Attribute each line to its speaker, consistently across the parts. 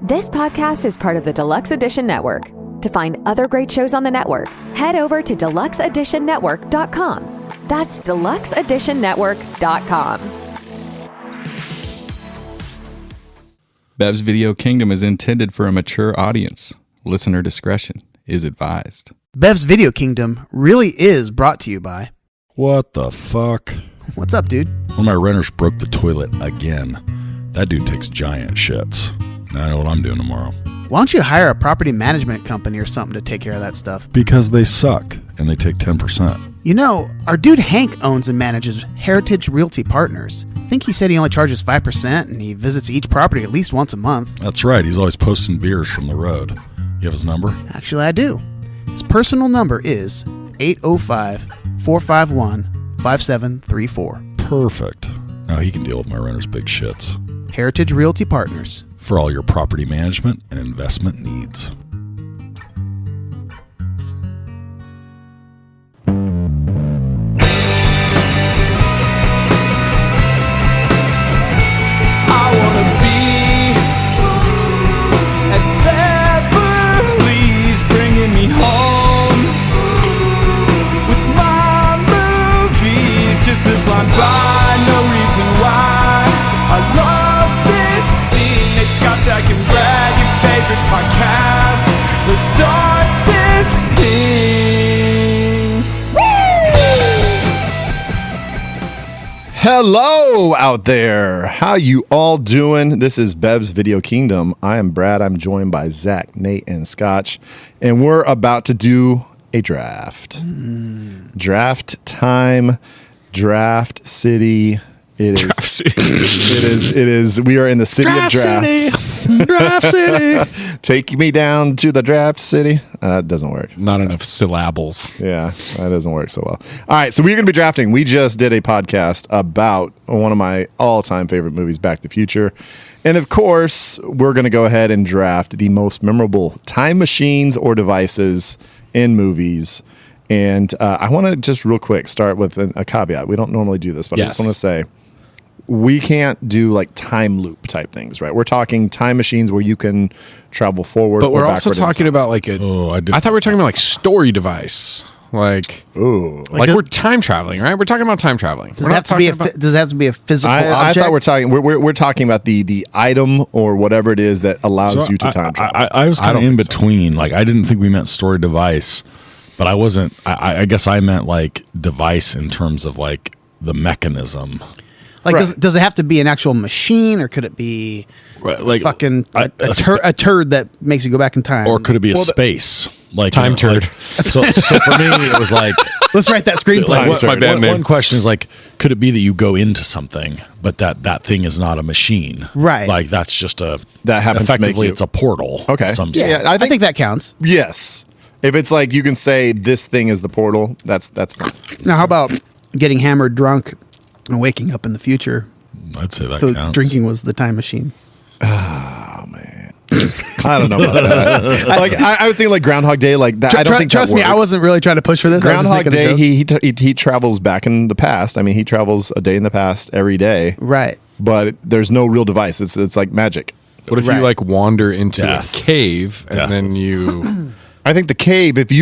Speaker 1: This podcast is part of the Deluxe Edition Network. To find other great shows on the network, head over to deluxeeditionnetwork.com. That's deluxeeditionnetwork.com.
Speaker 2: Bev's Video Kingdom is intended for a mature audience. Listener discretion is advised.
Speaker 3: Bev's Video Kingdom really is brought to you by...
Speaker 4: What the fuck?
Speaker 3: What's up, dude?
Speaker 4: One of my renters broke the toilet again. That dude takes giant shits. Now I know what I'm doing tomorrow.
Speaker 3: Why don't you hire a property management company or something to take care of that stuff?
Speaker 4: Because they suck, and they take 10%.
Speaker 3: You know, our dude Hank owns and manages Heritage Realty Partners. I think he said he only charges 5%, and he visits each property at least once a month.
Speaker 4: That's right, he's always posting beers from the road. You have his number?
Speaker 3: Actually, I do. His personal number is 805-451-5734.
Speaker 4: Perfect. Now he can deal with my renter's big shits.
Speaker 3: Heritage Realty Partners.
Speaker 4: For all your property management and investment needs.
Speaker 5: I can brag your favorite podcast. Let's start this thing.
Speaker 6: Woo! Hello out there. How you all doing? This is Bev's Video Kingdom. I am Brad. I'm joined by Zach, Nate, and Scotch. And we're about to do a draft. Draft time. Draft city. It is. We are in the city of draft.
Speaker 2: Draft City.
Speaker 6: Take me down to the draft city. That doesn't work.
Speaker 2: Not enough syllables.
Speaker 6: Yeah, that doesn't work so well. All right, so we're going to be drafting. We just did a podcast about one of my all-time favorite movies, Back to the Future. And of course, we're going to go ahead and draft the most memorable time machines or devices in movies. And I want to just real quick start with a caveat. We don't normally do this, but I just want to say, we can't do like time loop type things, right? We're talking time machines where you can travel forward.
Speaker 2: But we're also talking about like a. I thought we were talking about like story device, like we're time traveling, right? We're talking about time traveling.
Speaker 3: Does it have to be a physical object?
Speaker 6: I thought we're talking about the item or whatever it is that allows you to time travel.
Speaker 4: I was kind of in between. Like I didn't think we meant story device, but I wasn't. I guess I meant like device in terms of like the mechanism.
Speaker 3: Like, does it have to be an actual machine, or could it be like fucking a turd that makes you go back in time?
Speaker 4: Or could it be a space? Like
Speaker 2: time turd.
Speaker 4: Like, so for me, it was like...
Speaker 3: Let's write that screenplay.
Speaker 4: One question is like, could it be that you go into something, but that thing is not a machine?
Speaker 3: Right.
Speaker 4: Like, that's just
Speaker 6: that happens
Speaker 4: effectively,
Speaker 6: to
Speaker 4: it's a portal.
Speaker 6: Okay.
Speaker 3: Yeah, I think that counts.
Speaker 6: Yes. If it's like you can say this thing is the portal, that's fine.
Speaker 3: Now, how about getting hammered drunk and waking up in the future?
Speaker 4: I'd say that
Speaker 3: so
Speaker 4: counts.
Speaker 3: Drinking was the time machine.
Speaker 6: Oh man, I don't know about that. I was thinking like Groundhog Day, like that. I don't think
Speaker 3: trust
Speaker 6: that
Speaker 3: me,
Speaker 6: works.
Speaker 3: I wasn't really trying to push for this.
Speaker 6: Groundhog Day, he travels back in the past. I mean, he travels a day in the past every day.
Speaker 3: Right.
Speaker 6: But there's no real device. It's like magic.
Speaker 2: What if you like wander into a cave and then you?
Speaker 6: I think the cave, if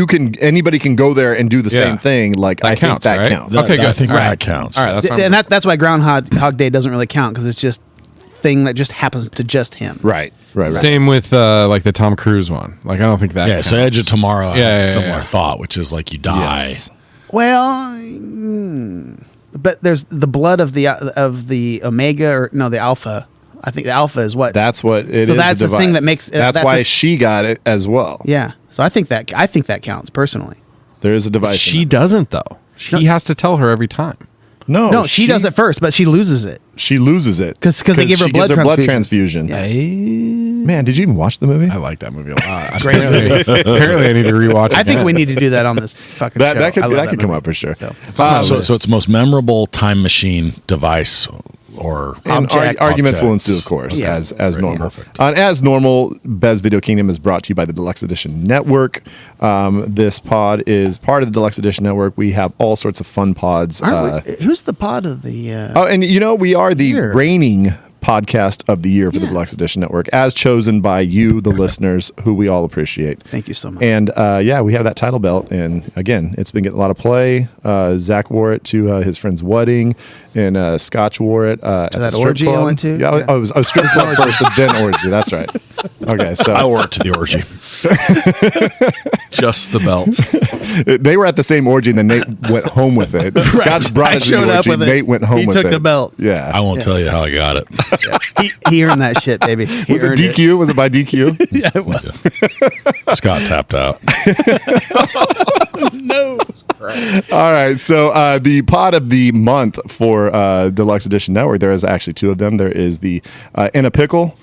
Speaker 6: anybody can go there and do the same thing. Like I think that counts.
Speaker 2: Okay, good.
Speaker 4: I think that counts.
Speaker 2: All right,
Speaker 3: and that's why Groundhog Day doesn't really count, because it's just thing that just happens to just him.
Speaker 6: Right.
Speaker 2: Same with like the Tom Cruise one. Like I don't think that.
Speaker 4: Yeah. So Edge of Tomorrow had a similar
Speaker 2: yeah.
Speaker 4: thought, which is like you die.
Speaker 6: Yes.
Speaker 3: Well, but there's the blood of the Omega, or no, the Alpha. I think the Alpha is what.
Speaker 6: That's what it is.
Speaker 3: So that's the thing that makes.
Speaker 6: That's why she got it as well.
Speaker 3: Yeah. So I think that counts personally.
Speaker 6: There is a device.
Speaker 2: She doesn't though. She has to tell her every time.
Speaker 3: No, she does it first, but she loses it.
Speaker 6: She loses it
Speaker 3: because they give her blood
Speaker 6: transfusion.
Speaker 3: Yeah.
Speaker 6: Man, did you even watch the movie?
Speaker 2: I like that movie a lot. Apparently, I need to rewatch it.
Speaker 3: I think we need to do that on this fucking show.
Speaker 6: That could come up for sure.
Speaker 3: So
Speaker 4: it's most memorable time machine device or
Speaker 6: arguments will ensue, of course, as normal. As normal, Bev's Video Kingdom is brought to you by the Deluxe Edition Network. This pod is part of the Deluxe Edition Network. We have all sorts of fun pods.
Speaker 3: Who's the pod of the?
Speaker 6: And we are the reigning podcast of the year for the Deluxe Edition Network, as chosen by you, the listeners, who we all appreciate.
Speaker 3: Thank you so much.
Speaker 6: And we have that title belt, and again, it's been getting a lot of play. Zach wore it to his friend's wedding, and Scotch wore it at
Speaker 3: that
Speaker 6: the strip
Speaker 3: orgy
Speaker 6: club.
Speaker 3: I went to?
Speaker 6: Yeah, I was strip club first, and then orgy. That's right. Okay, so
Speaker 4: I wore it to the orgy. Just the belt.
Speaker 6: they were at the same orgy, and then Nate went home with it. Scott's brought it to the orgy. Nate went home with it.
Speaker 3: He took the belt.
Speaker 6: Yeah,
Speaker 4: I won't tell you how I got it.
Speaker 3: He earned that shit, baby. He
Speaker 6: was it
Speaker 3: earned
Speaker 6: DQ? Was it by DQ?
Speaker 3: Yeah, it was.
Speaker 4: Scott tapped out.
Speaker 3: No.
Speaker 6: All right. So the pod of the month for Deluxe Edition Network, there is actually two of them. There is the In a Pickle,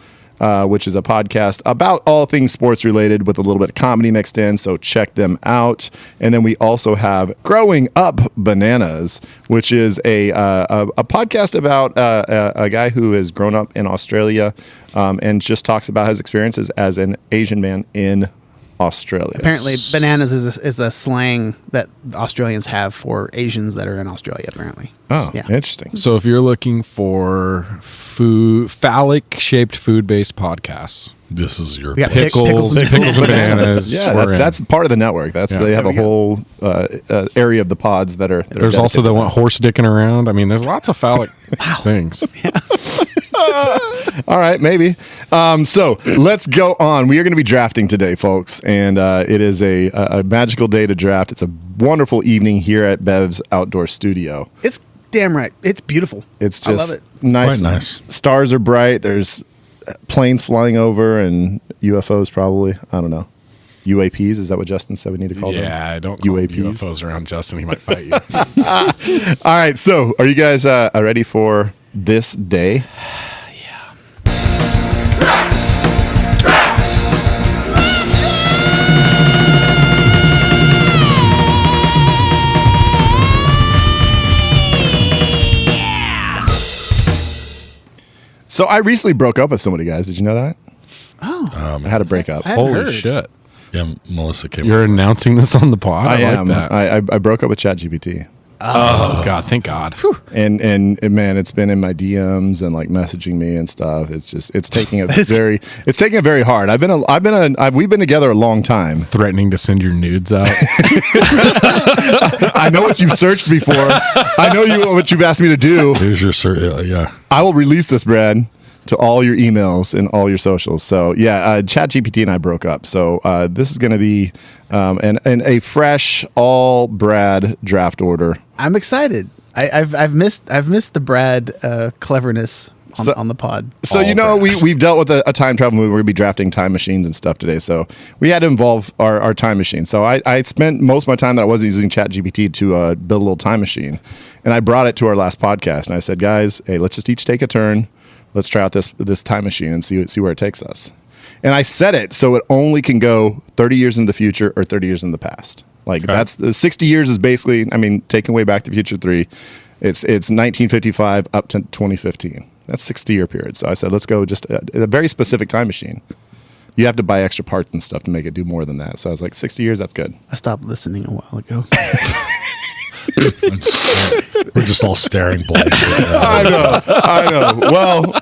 Speaker 6: which is a podcast about all things sports related with a little bit of comedy mixed in. So check them out. And then we also have Growing Up Bananas, which is a podcast about a guy who has grown up in Australia and just talks about his experiences as an Asian man in Australia.
Speaker 3: Apparently, bananas is a slang that Australians have for Asians that are in Australia, apparently.
Speaker 6: Oh,
Speaker 3: yeah.
Speaker 6: Interesting.
Speaker 2: So if you're looking for phallic-shaped food-based podcasts,
Speaker 4: This is your
Speaker 3: We got
Speaker 4: pick.
Speaker 3: pickles and
Speaker 2: bananas.
Speaker 6: Yeah, that's part of the network. They have a whole area of the pods that are.
Speaker 2: There's also the one horse dicking around. I mean, there's lots of phallic things.
Speaker 6: All right, maybe. So let's go on. We are going to be drafting today, folks, and it is a magical day to draft. It's a wonderful evening here at Bev's Outdoor Studio.
Speaker 3: It's damn right. It's beautiful.
Speaker 6: It's just
Speaker 3: I love it.
Speaker 6: nice.
Speaker 4: Quite nice.
Speaker 6: Stars are bright. There's planes flying over and UFOs probably. I don't know. UAPs, is that what Justin said we need to call them?
Speaker 2: Yeah, I don't call
Speaker 6: UAPs.
Speaker 2: UFOs around Justin. He might fight you.
Speaker 6: All right, so are you guys ready for this day? So I recently broke up with somebody, guys. Did you know that?
Speaker 3: Oh.
Speaker 6: I had a breakup.
Speaker 3: I hadn't
Speaker 2: Holy
Speaker 3: heard.
Speaker 2: shit.
Speaker 4: Yeah, Melissa came.
Speaker 2: You're announcing this on the pod?
Speaker 6: I
Speaker 2: like
Speaker 6: am.
Speaker 2: that.
Speaker 6: I broke up with ChatGPT.
Speaker 2: Oh, God. Thank God.
Speaker 6: And man, it's been in my DMs and like messaging me and stuff. It's taking it very hard. We've been together a long time.
Speaker 2: Threatening to send your nudes out.
Speaker 6: I know what you've searched me for. I know what you've asked me to do.
Speaker 4: Here's your yeah.
Speaker 6: I will release this, Brad, to all your emails and all your socials. So yeah, ChatGPT and I broke up. So this is going to be a fresh all Brad draft order.
Speaker 3: I'm excited. I've missed the Brad cleverness on the pod.
Speaker 6: So we've dealt with a time travel movie. We're going to be drafting time machines and stuff today. So we had to involve our time machine. So I spent most of my time that I wasn't using ChatGPT to build a little time machine. And I brought it to our last podcast. And I said, guys, hey, let's just each take a turn. Let's try out this time machine and see where it takes us. And I set it so it only can go 30 years in the future or 30 years in the past. Like that's the 60 years is basically, I mean, taking away Back to the Future 3, it's 1955 up to 2015. That's 60-year period. So I said, let's go just a very specific time machine. You have to buy extra parts and stuff to make it do more than that. So I was like, 60 years, that's good.
Speaker 3: I stopped listening a while ago.
Speaker 4: We're just all staring blankly.
Speaker 6: I know. Well,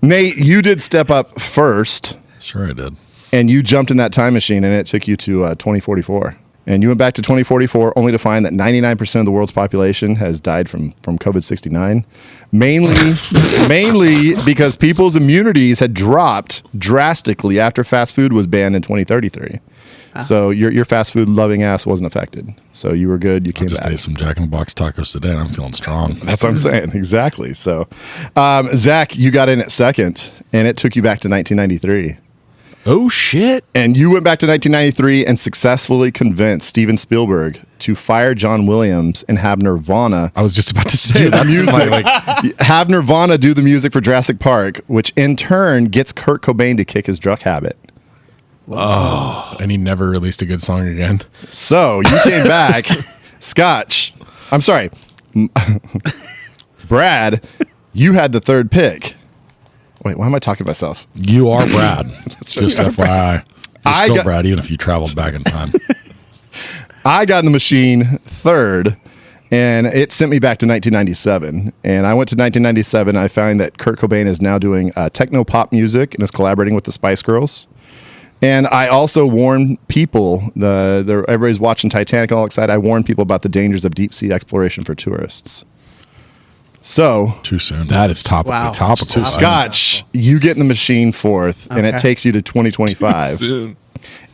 Speaker 6: Nate, you did step up first.
Speaker 4: Sure I did.
Speaker 6: And you jumped in that time machine, and it took you to 2044. And you went back to 2044 only to find that 99% of the world's population has died from COVID-69, mainly because people's immunities had dropped drastically after fast food was banned in 2033. So your fast food loving ass wasn't affected. So you were good. You came
Speaker 4: Just
Speaker 6: back.
Speaker 4: ate some Jack in the Box tacos today, and I'm feeling strong.
Speaker 6: That's what I'm saying. Exactly. So, Zach, you got in at second, and it took you back to 1993.
Speaker 2: Oh, shit.
Speaker 6: And you went back to 1993 and successfully convinced Steven Spielberg to fire John Williams and have Nirvana
Speaker 2: I was just about to say
Speaker 6: do the
Speaker 2: that's
Speaker 6: music. Have Nirvana do the music for Jurassic Park, which in turn gets Kurt Cobain to kick his drug habit.
Speaker 2: Oh, and he never released a good song again.
Speaker 6: So you came back, Brad, you had the third pick. Wait, why am I talking to myself?
Speaker 4: You are Brad. Just FYI. You're
Speaker 6: I
Speaker 4: still
Speaker 6: got-
Speaker 4: Brad, even if you traveled back in time.
Speaker 6: I got in the machine third, And it sent me back to 1997. And I went to 1997. I found that Kurt Cobain is now doing techno pop music and is collaborating with the Spice Girls. And I also warned people, everybody's watching Titanic and all excited. I warned people about the dangers of deep sea exploration for tourists. So
Speaker 4: Too soon.
Speaker 2: That is topical.
Speaker 3: Wow.
Speaker 2: Topical.
Speaker 6: Scotch, you get in the machine 4th, and it
Speaker 3: Okay.
Speaker 6: takes you to 2025.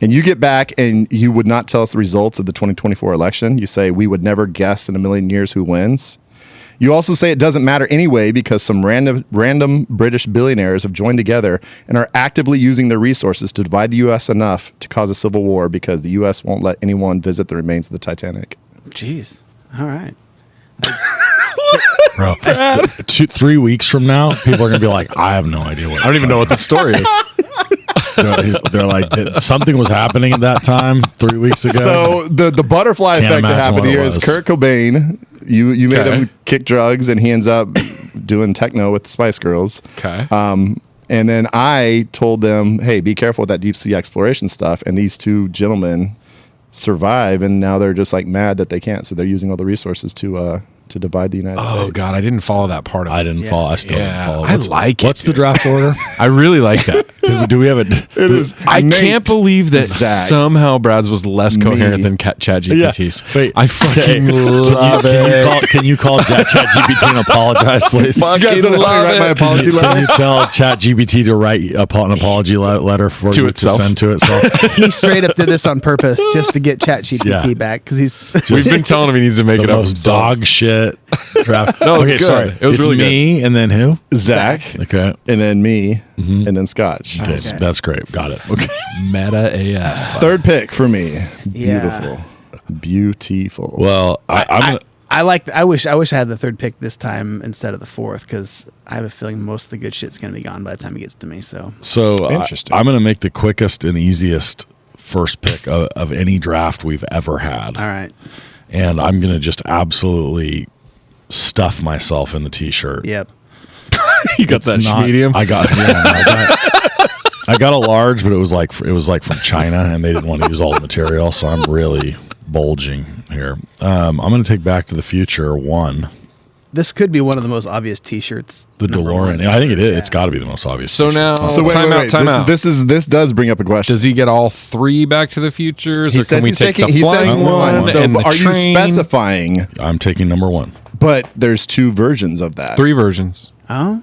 Speaker 6: And you get back, and you would not tell us the results of the 2024 election. You say, we would never guess in a million years who wins. You also say it doesn't matter anyway because some random British billionaires have joined together and are actively using their resources to divide the U.S. enough to cause a civil war because the U.S. won't let anyone visit the remains of the Titanic.
Speaker 3: Jeez. All right.
Speaker 4: Bro, 3 weeks from now, people are going to be like, I have no idea what.
Speaker 2: I don't even know what the story is.
Speaker 4: They're like, something was happening at that time 3 weeks ago.
Speaker 6: So the butterfly
Speaker 4: Can't
Speaker 6: effect that
Speaker 4: imagine
Speaker 6: happened
Speaker 4: what it
Speaker 6: here is
Speaker 4: was.
Speaker 6: Kurt Cobain. You made
Speaker 2: Okay.
Speaker 6: him kick drugs, and he ends up doing techno with the Spice Girls.
Speaker 2: Okay.
Speaker 6: And then I told them, hey, be careful with that deep sea exploration stuff. And these two gentlemen survive, and now they're just like mad that they can't. So they're using all the resources to divide the United States.
Speaker 2: Oh God, I didn't follow that part of it.
Speaker 4: I didn't follow. I still
Speaker 2: Yeah,
Speaker 4: didn't follow.
Speaker 2: I like it,
Speaker 4: What's the
Speaker 2: dude.
Speaker 4: draft order?
Speaker 2: I really like that.
Speaker 4: do we have it?
Speaker 6: It is.
Speaker 2: I
Speaker 6: Nate,
Speaker 2: can't believe that
Speaker 6: Zach,
Speaker 2: somehow Brad's was less coherent
Speaker 6: me.
Speaker 2: than ChatGPT's.
Speaker 4: Wait,
Speaker 2: I fucking love
Speaker 4: can
Speaker 2: it.
Speaker 4: Can you call ChatGPT and apologize, please?
Speaker 6: You guys don't know how to write my apology
Speaker 4: Can
Speaker 6: letter?
Speaker 4: you tell ChatGPT to write an apology letter for
Speaker 2: To
Speaker 4: you
Speaker 2: itself.
Speaker 4: to send to itself?
Speaker 3: He straight up did this on purpose just to get ChatGPT
Speaker 4: Yeah.
Speaker 3: back because he's.
Speaker 2: We've been telling him he needs to make
Speaker 4: The
Speaker 2: it up
Speaker 4: most
Speaker 2: himself.
Speaker 4: dog shit draft.
Speaker 2: No, it's
Speaker 4: okay,
Speaker 2: good.
Speaker 4: sorry.
Speaker 2: It was
Speaker 4: it's
Speaker 2: really
Speaker 4: me, and then who?
Speaker 6: Zach,
Speaker 4: Okay.
Speaker 6: and then me, and then Scotch.
Speaker 4: Okay,
Speaker 3: Okay.
Speaker 4: that's great. Got it. Okay.
Speaker 2: Meta AF.
Speaker 6: Third pick for me.
Speaker 3: Yeah.
Speaker 6: Beautiful. Beautiful.
Speaker 4: Well, I'm
Speaker 3: I wish I had the third pick this time instead of the fourth because I have a feeling most of the good shit's going to be gone by the time it gets to me. So
Speaker 6: Interesting.
Speaker 4: I'm going to make the quickest and easiest first pick of any draft we've ever had.
Speaker 3: all right.
Speaker 4: And I'm going to just absolutely stuff myself in the t-shirt.
Speaker 3: Yep.
Speaker 2: You got that medium?
Speaker 4: I got I got a large, but it was like from China, and they didn't want to use all the material, so I'm really bulging here. I'm going to take Back to the Future 1,
Speaker 3: This could be one of the most obvious T-shirts.
Speaker 4: the
Speaker 3: Number
Speaker 4: DeLorean.
Speaker 3: one.
Speaker 4: I think it is.
Speaker 3: Yeah.
Speaker 4: It's got to be the most obvious.
Speaker 2: So
Speaker 4: t-shirt.
Speaker 2: now,
Speaker 6: So wait,
Speaker 2: time
Speaker 6: wait,
Speaker 2: out,
Speaker 6: wait.
Speaker 2: time out.
Speaker 6: This does bring up a question.
Speaker 2: Does he get all 3 Back to the Futures,
Speaker 6: He
Speaker 2: or can
Speaker 6: says
Speaker 2: we
Speaker 6: he's
Speaker 2: take
Speaker 6: taking.
Speaker 2: the
Speaker 6: He says
Speaker 2: flying
Speaker 6: one. So
Speaker 2: and the
Speaker 6: are you
Speaker 2: train?
Speaker 6: specifying?
Speaker 4: I'm taking number 1.
Speaker 6: But there's 2 versions of that.
Speaker 2: 3 versions.
Speaker 3: Oh,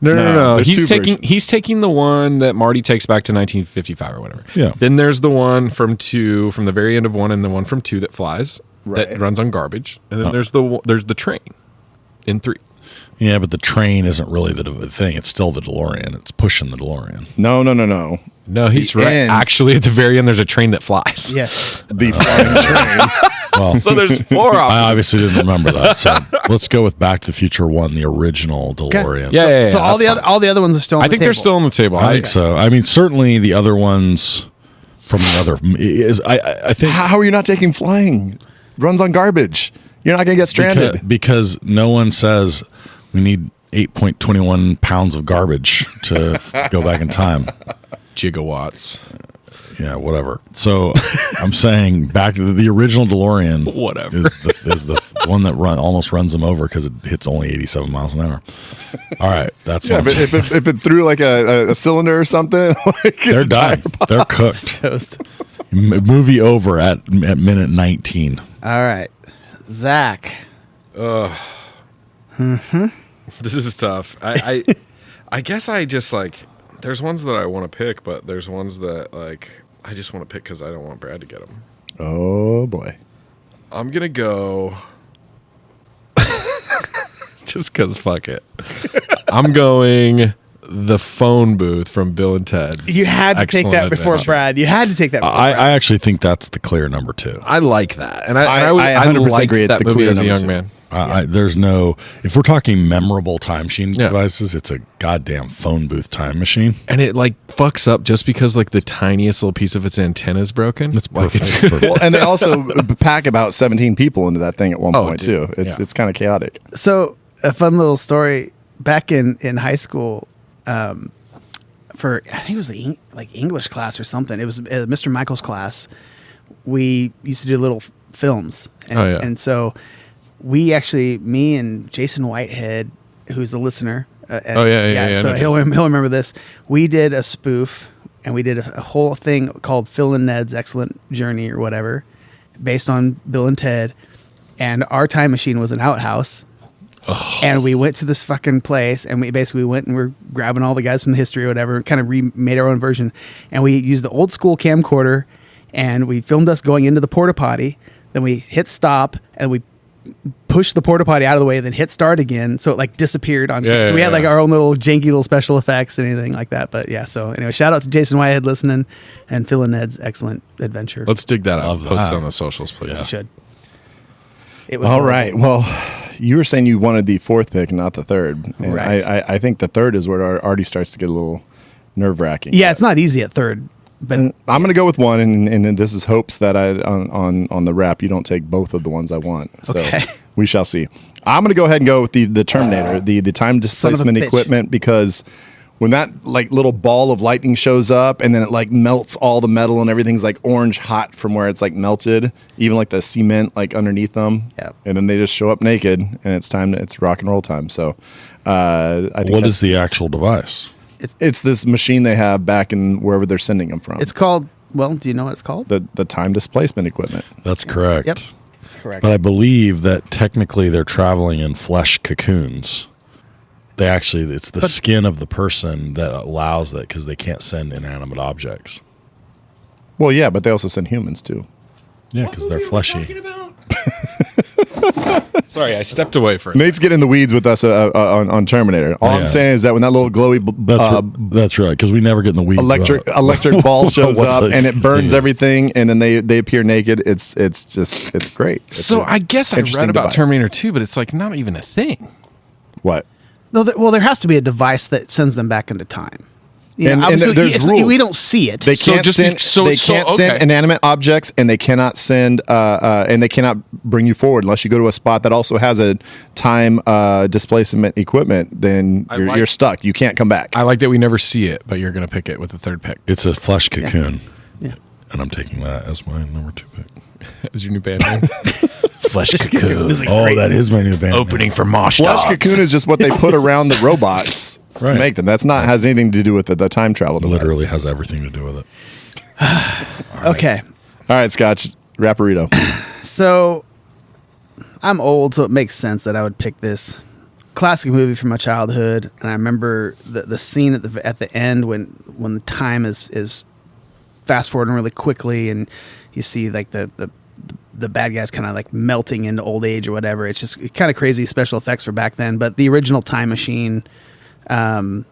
Speaker 2: No.
Speaker 6: there's 2 versions.
Speaker 2: He's taking the one that Marty takes back to 1955 or whatever.
Speaker 4: Yeah.
Speaker 2: Then there's the one from the very end of 1, and the one from 2 that flies
Speaker 6: Right.
Speaker 2: that runs on garbage, and then there's the train in 3.
Speaker 4: Yeah, but the train isn't really the thing. It's still the DeLorean. It's pushing the DeLorean.
Speaker 6: No.
Speaker 2: No, he's
Speaker 6: The
Speaker 2: right.
Speaker 6: end.
Speaker 2: Actually, at the very end, there's a train that flies.
Speaker 3: yes.
Speaker 6: The flying train.
Speaker 4: Well,
Speaker 2: So there's 4
Speaker 4: I
Speaker 2: options.
Speaker 4: obviously didn't remember that. So let's go with Back to the Future 1, the original DeLorean.
Speaker 2: Yeah.
Speaker 3: So all the other ones are still on
Speaker 2: I
Speaker 3: the
Speaker 2: think
Speaker 3: table.
Speaker 2: they're still on the table.
Speaker 4: I think so. I mean, certainly the other ones from the other is. I think
Speaker 6: How are you not taking flying? Runs on garbage. You're not going to get stranded.
Speaker 4: because no one says we need 8.21 pounds of garbage to go back in time.
Speaker 2: Gigawatts.
Speaker 4: Yeah, whatever. So I'm saying back to the original DeLorean.
Speaker 2: Whatever.
Speaker 4: is the one that almost runs them over because it hits only 87 miles an hour. All right, that's
Speaker 6: Yeah,
Speaker 4: what
Speaker 6: but if it threw like a cylinder or something, like
Speaker 4: they're done. They're cooked.
Speaker 3: Toast.
Speaker 4: Movie over at minute 19.
Speaker 3: All right, Zach.
Speaker 2: This is tough. I guess I just like. There's ones that I want to pick, but there's ones that like I just want to pick because I don't want Brad to get them.
Speaker 6: Oh boy.
Speaker 2: I'm gonna go. Just because fuck it. I'm going the phone booth from Bill and Ted's.
Speaker 3: You had to take
Speaker 2: Excellent
Speaker 3: that before
Speaker 2: Adventure.
Speaker 3: Brad. You had to take that before
Speaker 4: I
Speaker 3: Brad.
Speaker 4: actually think that's the clear number 2.
Speaker 2: I like that, and
Speaker 6: I
Speaker 2: I
Speaker 6: 100%
Speaker 2: liked
Speaker 6: agree it's
Speaker 2: that
Speaker 6: the
Speaker 2: movie
Speaker 6: clear
Speaker 2: as a
Speaker 6: number
Speaker 2: young
Speaker 6: 2.
Speaker 2: man.
Speaker 4: There's no, if we're talking memorable time machine
Speaker 2: Yeah.
Speaker 4: devices, it's a goddamn phone booth time machine.
Speaker 2: And it like fucks up just because like the tiniest little piece of its antenna is broken.
Speaker 4: It's
Speaker 2: like
Speaker 4: perfect.
Speaker 6: Well, and they also pack about 17 people into that thing at one
Speaker 2: Oh,
Speaker 6: point
Speaker 2: dude.
Speaker 6: too. It's
Speaker 2: Yeah.
Speaker 6: it's kind of chaotic.
Speaker 3: So a fun little story. Back in high school, for I think it was the English class or something. It was Mr. Michael's class. We used to do little films, and,
Speaker 2: Oh, yeah.
Speaker 3: and so me and Jason Whitehead, who's the listener.
Speaker 2: Oh, yeah.
Speaker 3: So he'll remember this. We did a spoof, and we did a whole thing called Phil and Ned's Excellent Journey or whatever, based on Bill and Ted. And our time machine was an outhouse. Oh. And we went to this fucking place, and we basically went and we're grabbing all the guys from the history or whatever, kind of remade our own version. And we used the old school camcorder, and we filmed us going into the porta potty. Then we hit stop, and we pushed the porta potty out of the way, then hit start again, so it like disappeared on. So we had like our own little janky little special effects and anything like that. But yeah, so anyway, shout out to Jason Whitehead listening, and Phil and Ned's Excellent Adventure.
Speaker 2: Let's dig that up. Post it on the socials, please.
Speaker 3: You should. It was
Speaker 6: all right. Well, you were saying you wanted the fourth pick, not the third. And
Speaker 3: right.
Speaker 6: I think the third is where it already starts to get a little nerve wracking.
Speaker 3: Yeah, it's not easy at third. But
Speaker 6: I'm going to go with one, and this is hopes that on the wrap you don't take both of the ones I want. So
Speaker 3: okay.
Speaker 6: We shall see. I'm going to go ahead and go with the Terminator, the time displacement equipment, because when that like little ball of lightning shows up and then it like melts all the metal and everything's like orange hot from where it's like melted, even like the cement like underneath them.
Speaker 3: Yep.
Speaker 6: And then they just show up naked, and it's rock and roll time. So I think
Speaker 4: what is the actual device?
Speaker 6: It's this machine they have back in wherever they're sending them from.
Speaker 3: It's called, well, do you know what it's called?
Speaker 6: The time displacement equipment.
Speaker 4: That's correct.
Speaker 3: Yep. Correct.
Speaker 4: But I believe that technically they're traveling in flesh cocoons. It's the skin of the person that allows that, because they can't send inanimate objects.
Speaker 6: Well, yeah, but they also send humans too.
Speaker 4: Yeah, because they're fleshy.
Speaker 2: Sorry, I stepped away for a
Speaker 6: Nate's getting in the weeds with us on Terminator. All I'm saying is that when that little glowy
Speaker 4: that's right, because we never get in the weeds.
Speaker 6: electric ball shows up and it burns everything, and then they appear naked. It's great. It's
Speaker 2: I guess I read about Terminator 2, but it's like not even a thing.
Speaker 6: What?
Speaker 3: No, there has to be a device that sends them back into time.
Speaker 6: And there's rules.
Speaker 3: We don't see it.
Speaker 6: They can't send inanimate objects, and they cannot send and they cannot bring you forward unless you go to a spot that also has a time displacement equipment. Then you're stuck. You can't come back.
Speaker 2: I like that we never see it, but you're going to pick it with the third pick.
Speaker 4: It's a flesh cocoon.
Speaker 3: Yeah.
Speaker 4: And I'm taking that as my number 2 pick.
Speaker 2: As your new band name?
Speaker 4: Flesh cocoon. That is my new band
Speaker 2: opening
Speaker 4: name.
Speaker 2: for Mosh
Speaker 6: Flesh cocoon is just what they put around the robots to make them. That's not has anything to do with the time travel device.
Speaker 4: Literally has everything to do with it.
Speaker 3: Okay.
Speaker 6: All right, Scotch. Raparito.
Speaker 3: So I'm old, so it makes sense that I would pick this classic movie from my childhood. And I remember the scene at the end when the time is fast forwarding really quickly, and you see like the bad guys kind of like melting into old age or whatever. It's just kind of crazy special effects for back then. But the original Time Machine, the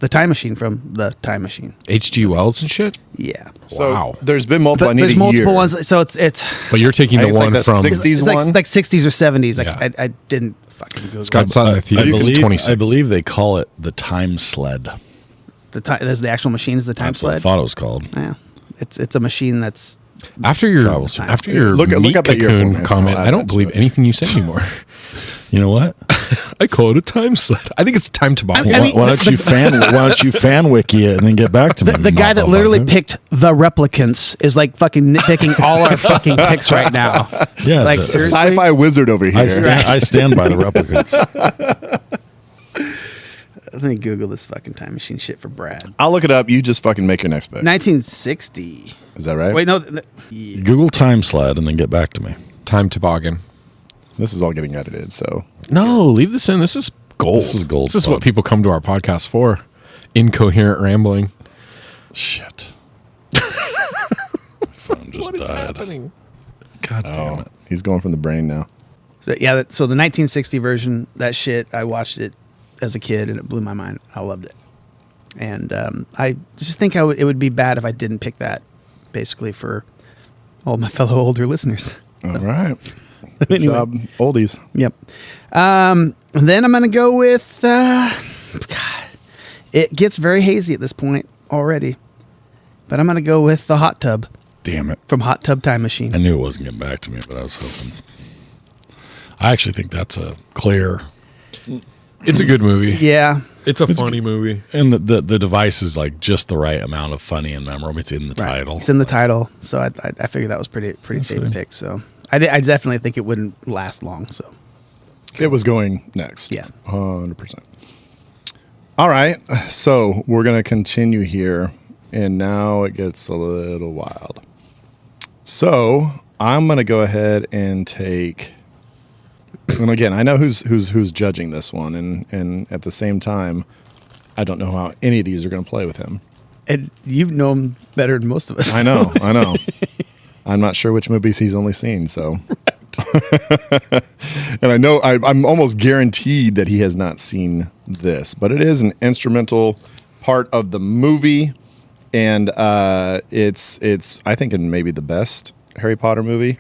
Speaker 3: Time Machine from the Time Machine,
Speaker 2: H.G. Wells and shit.
Speaker 3: Yeah.
Speaker 6: So
Speaker 2: wow.
Speaker 6: There's been multiple.
Speaker 3: There's multiple ones. So it's.
Speaker 2: But you're taking the one
Speaker 6: like
Speaker 2: from
Speaker 6: 60s one,
Speaker 3: like 60s or 70s. Like
Speaker 2: Yeah.
Speaker 3: I didn't fucking Google.
Speaker 2: Scott saw it in the theater.
Speaker 4: I believe they call it the time sled.
Speaker 3: There's the actual machine is the time
Speaker 4: That's what I
Speaker 3: sled.
Speaker 4: thought it was called.
Speaker 3: Yeah. It's a machine that's.
Speaker 2: After your
Speaker 6: Look
Speaker 2: meat
Speaker 6: up that earphone,
Speaker 2: cocoon
Speaker 6: man.
Speaker 2: comment, I don't believe anything you say anymore.
Speaker 4: You know what?
Speaker 2: I call it a time sled. I think it's time to buy.
Speaker 4: Why don't you fan wiki it and then get back to me?
Speaker 3: The guy that literally picked the replicants is like fucking nitpicking all our fucking picks right now.
Speaker 4: Yeah,
Speaker 3: like
Speaker 6: a sci-fi wizard over here.
Speaker 4: I stand by the replicants.
Speaker 3: Let me Google this fucking time machine shit for Brad.
Speaker 6: I'll look it up. You just fucking make your next pick.
Speaker 3: 1960.
Speaker 6: Is that right?
Speaker 3: Wait, no.
Speaker 4: Google time sled and then get back to me.
Speaker 2: Time toboggan.
Speaker 6: This is all getting edited, so.
Speaker 2: No, leave this in. This is gold.
Speaker 4: This is gold.
Speaker 2: This is what people come to our podcast for. Incoherent rambling.
Speaker 4: Shit. My phone just
Speaker 2: What is
Speaker 4: died.
Speaker 2: happening?
Speaker 4: God damn it.
Speaker 6: He's going from the brain now.
Speaker 3: So the 1960 version, that shit, I watched it as a kid and it blew my mind. I loved it. And I just think it would be bad if I didn't pick that, basically, for all my fellow older listeners.
Speaker 6: All right. Good
Speaker 3: Anyway.
Speaker 6: job, oldies.
Speaker 3: Yep. And then I'm going to go with, God, it gets very hazy at this point already, but I'm going to go with the hot tub
Speaker 4: Damn it.
Speaker 3: from Hot Tub Time Machine.
Speaker 4: I knew it wasn't getting back to me, but I was hoping. I actually think that's a clear.
Speaker 2: It's a good movie.
Speaker 3: Yeah.
Speaker 2: It's a funny movie.
Speaker 4: And the device is like just the right amount of funny and memorable. It's in the
Speaker 3: Right.
Speaker 4: title.
Speaker 3: It's in the title, so I figured that was pretty safe pick. So I definitely think it wouldn't last long. So
Speaker 6: It was going next.
Speaker 3: Yeah.
Speaker 6: 100%. All right. So we're going to continue here. And now it gets a little wild. So I'm going to go ahead and take. And again, I know who's judging this one. And at the same time, I don't know how any of these are going to play with him.
Speaker 3: And you know him better than most of us.
Speaker 6: I know. I'm not sure which movies he's only seen, so. And I know I'm almost guaranteed that he has not seen this, but it is an instrumental part of the movie, and it's I think in maybe the best Harry Potter movie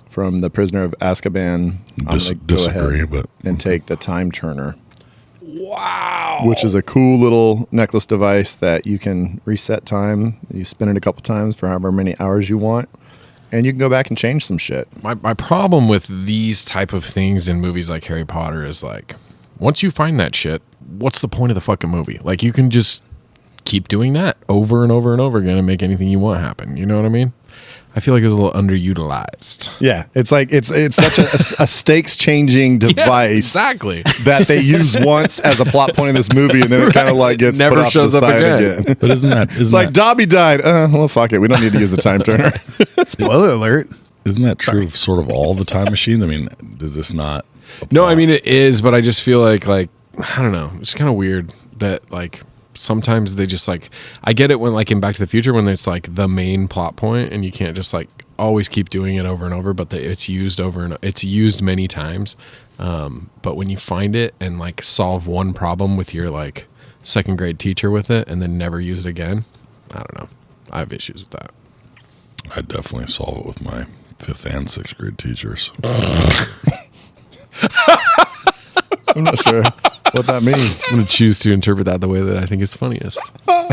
Speaker 6: from The Prisoner of Azkaban. I'm going to go ahead and take the Time Turner.
Speaker 2: Wow.
Speaker 6: Which is a cool little necklace device that you can reset time. You spin it a couple times for however many hours you want, and you can go back and change some shit.
Speaker 2: My problem with these type of things in movies like Harry Potter is like, once you find that shit, what's the point of the fucking movie? Like, you can just keep doing that over and over and over again and make anything you want happen. You know what I mean? I feel like it was a little underutilized.
Speaker 6: Yeah, it's like it's such a stakes changing device,
Speaker 2: exactly,
Speaker 6: that they use once as a plot point in this movie, and then it kind of like gets
Speaker 2: never
Speaker 6: put off
Speaker 2: shows
Speaker 6: to the
Speaker 2: up
Speaker 6: side
Speaker 2: again.
Speaker 4: But isn't
Speaker 6: like
Speaker 4: that,
Speaker 6: Dobby died? Well, fuck it, we don't need to use the Time Turner.
Speaker 3: Spoiler alert.
Speaker 4: isn't that true of sort of all the time machines? I mean, does this not?
Speaker 2: No, I mean it is, but I just feel like I don't know. It's kind of weird that like sometimes they just like, I get it when like in Back to the Future when it's like the main plot point and you can't just like always keep doing it over and over, but it's used it's used many times. But when you find it and like solve one problem with your like second grade teacher with it and then never use it again, I don't know. I have issues with that.
Speaker 4: I definitely solve it with my 5th and 6th grade teachers.
Speaker 6: I'm not sure what that means.
Speaker 2: I'm going to choose to interpret that the way that I think is funniest.
Speaker 6: All